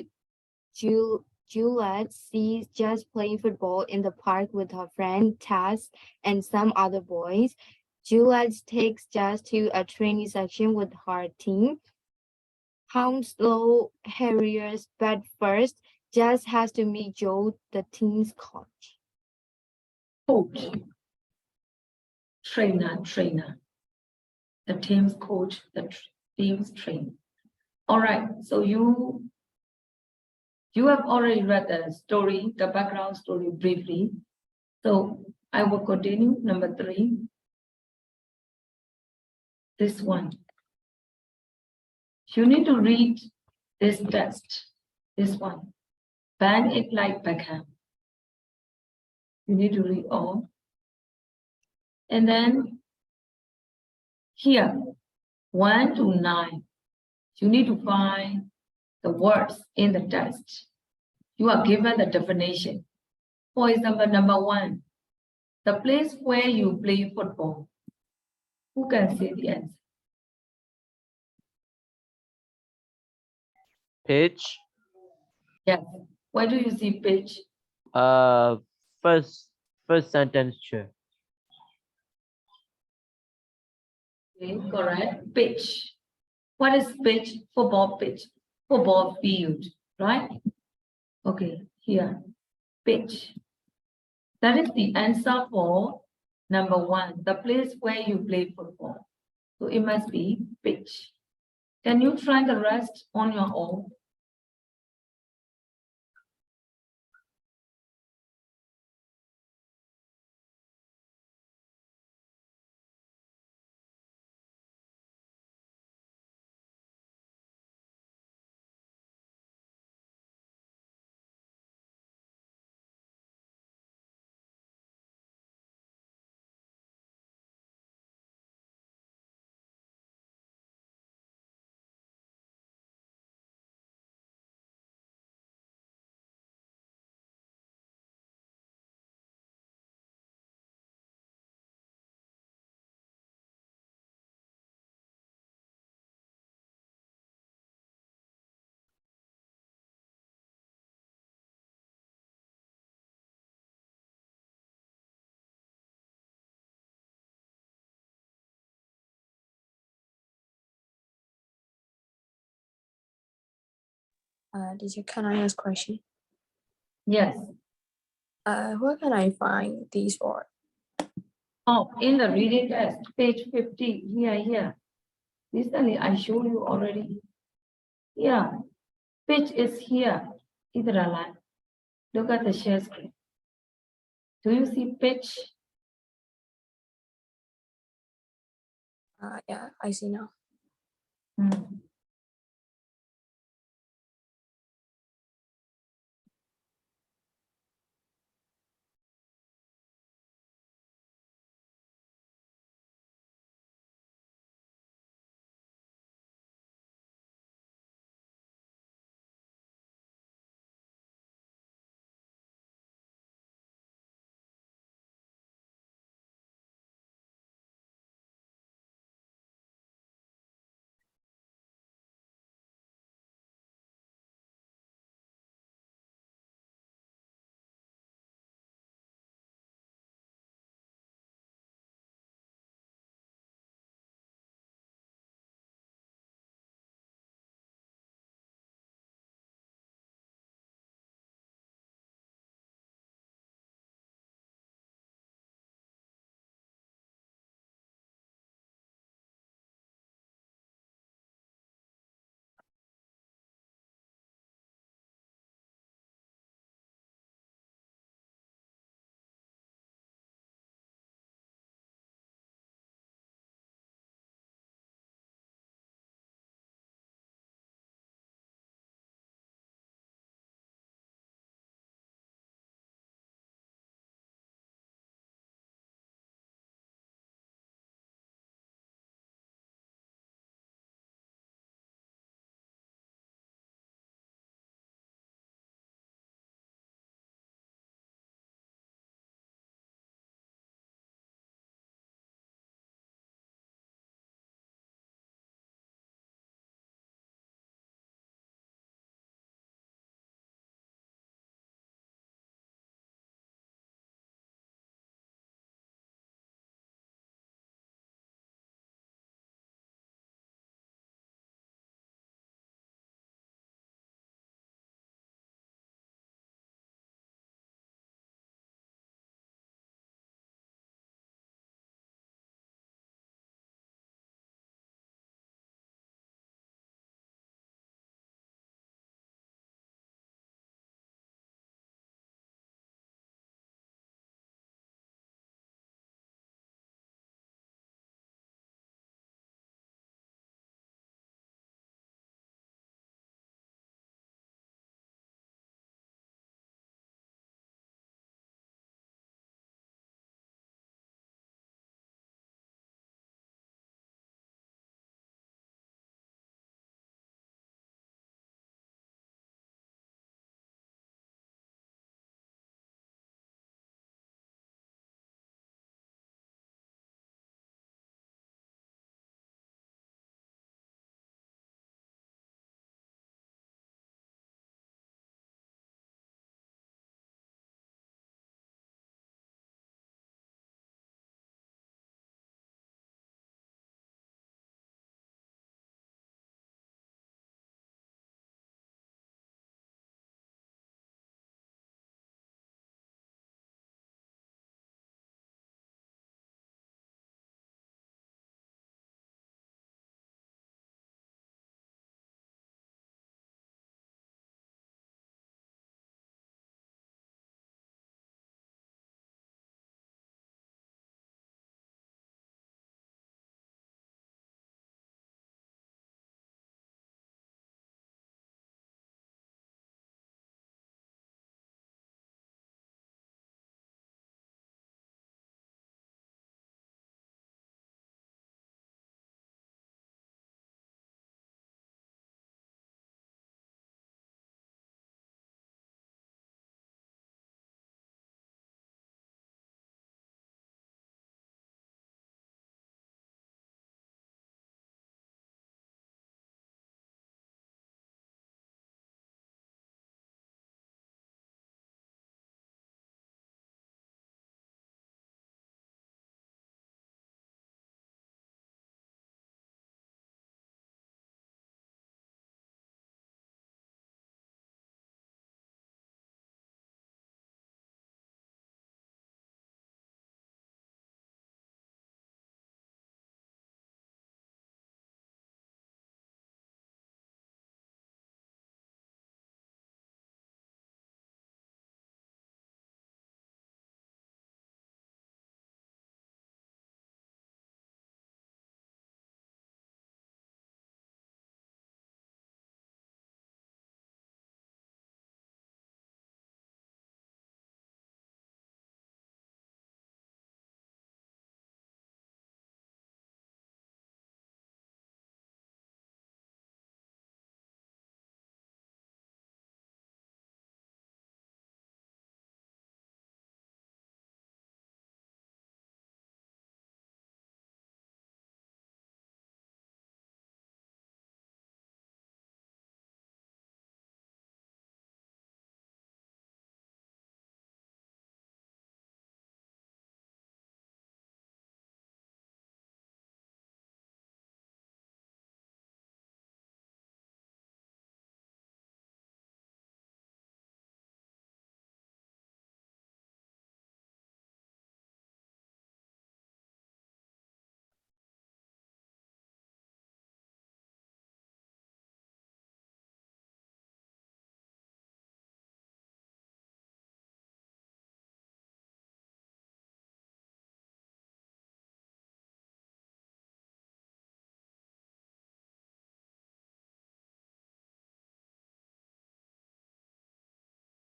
Juliet, sees Jazz playing football in the park with her friend Taz and some other boys. Juliet takes Jazz to a training section with her team. Hounslow Harriers, but first, Jazz has to meet Joe, the team's coach. Coach, trainer, the team's coach, the team's trainer. All right, so you have already read the story, the background story briefly. So I will continue. Number 3. This one. You need to read this text. This one. Ban it like Beckham. You need to read all. And then here, 1 to 9. You need to find the words in the text. You are given the definition. For example, number 1, the place where you play football. Who can say the answer? Pitch. Yes. Where do you see pitch? First sentence, Chair. Okay, correct. Pitch. What is pitch? Football pitch. Football field, right? Okay, here. Pitch. That is the answer for number 1, the place where you play football. So it must be pitch. Can you try the rest on your own? Teacher, can I ask question? Yes. Where can I find these words? Oh, in the reading test, page 50, here. Recently, I showed you already. Yeah, pitch is here. Idhar line. Look at the share screen. Do you see pitch? Yeah, I see now. Hmm.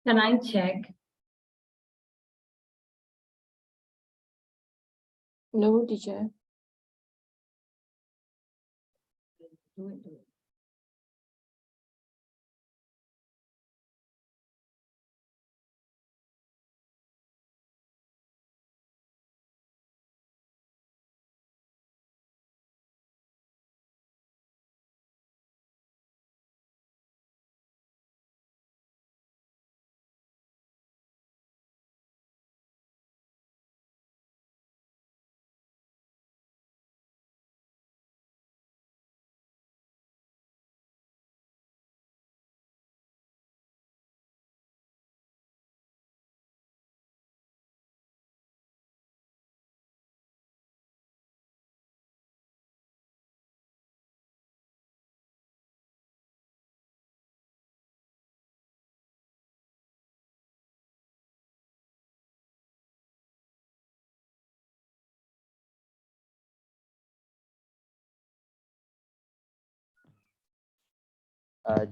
Can I check? No, teacher. Do it, do it.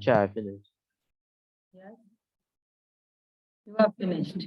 Chair, I finished. Yes. You are finished.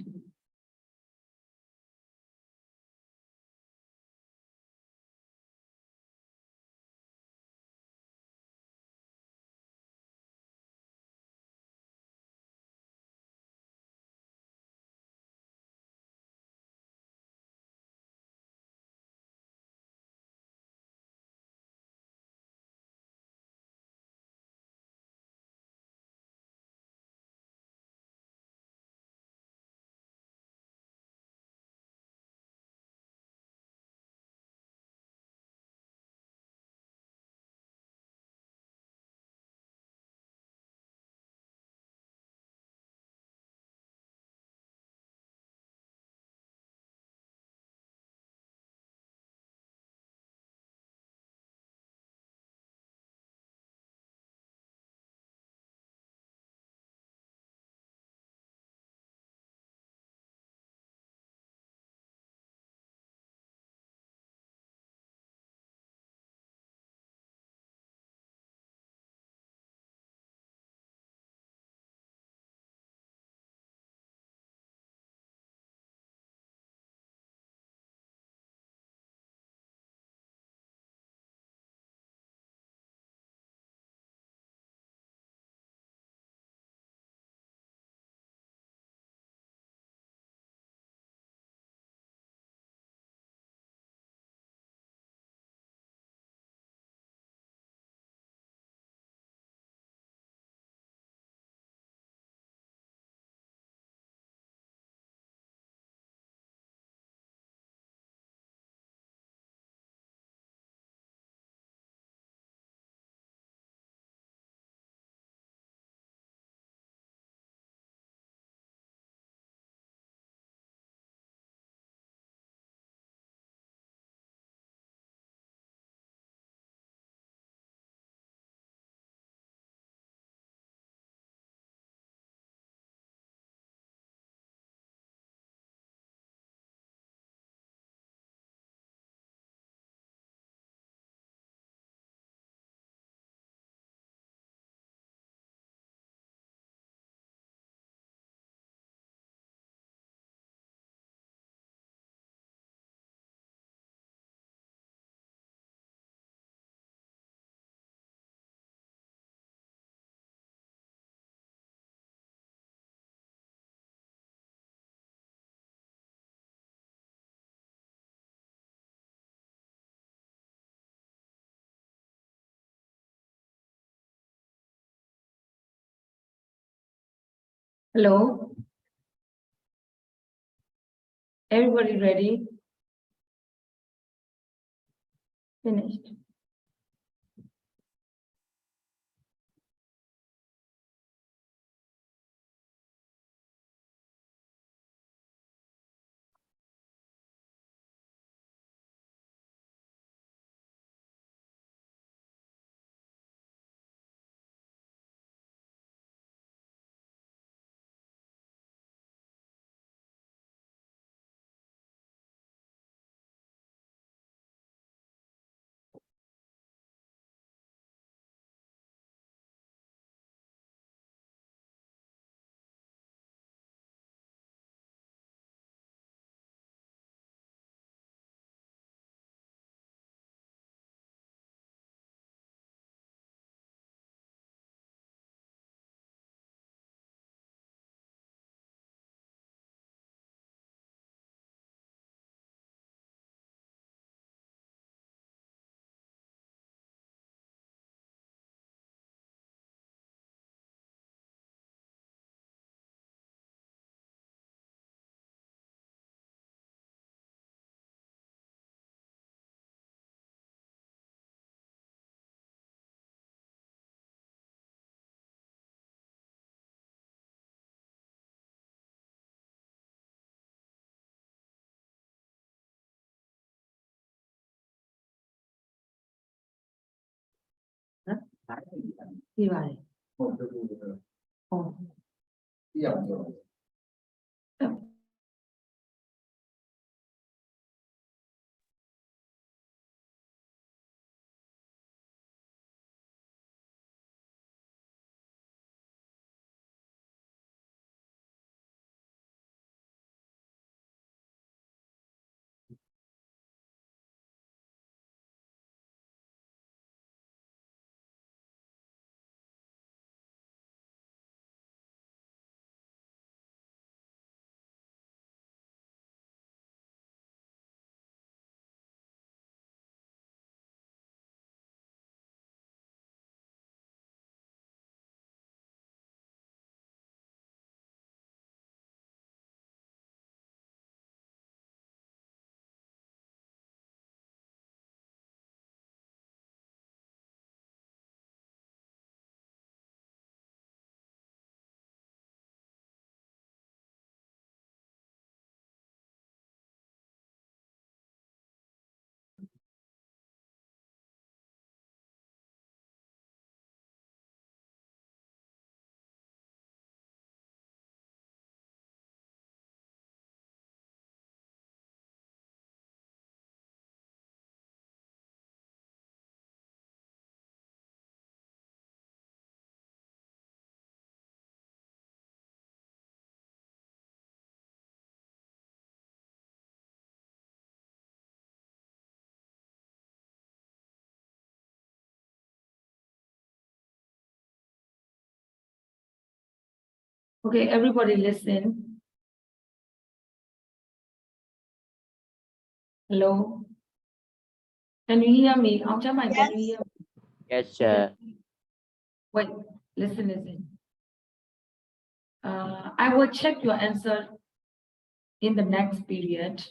Hello? Everybody ready? Finished. သိပါတယ်ဟုတ် Okay, everybody listen. Hello. Can you hear me? Can you hear me? Yes, sir. Wait, listen. I will check your answer in the next period.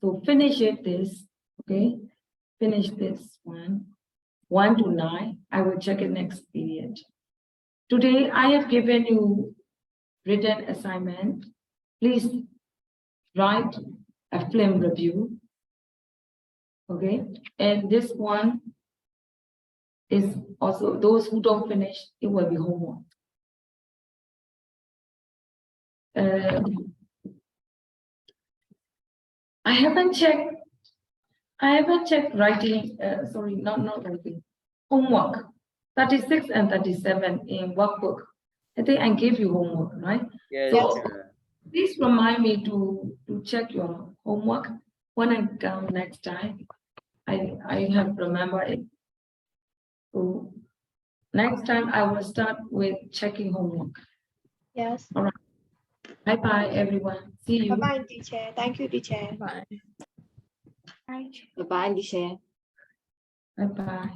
So finish this, okay? Finish this 1 to 9. I will check it next period. Today, I have given you written assignment. Please write a film review, okay? And this one is also, those who don't finish, it will be homework. I haven't checked writing, sorry, not writing, homework, 36 and 37 in workbook. I think I gave you homework, right? Yes, So sir. please remind me to check your homework when I come next time. I have remembered it. So next time I will start with checking homework. Yes. All right. Bye everyone. See you. Bye, teacher. Thank you, teacher. Right. Bye-bye, teacher. Bye.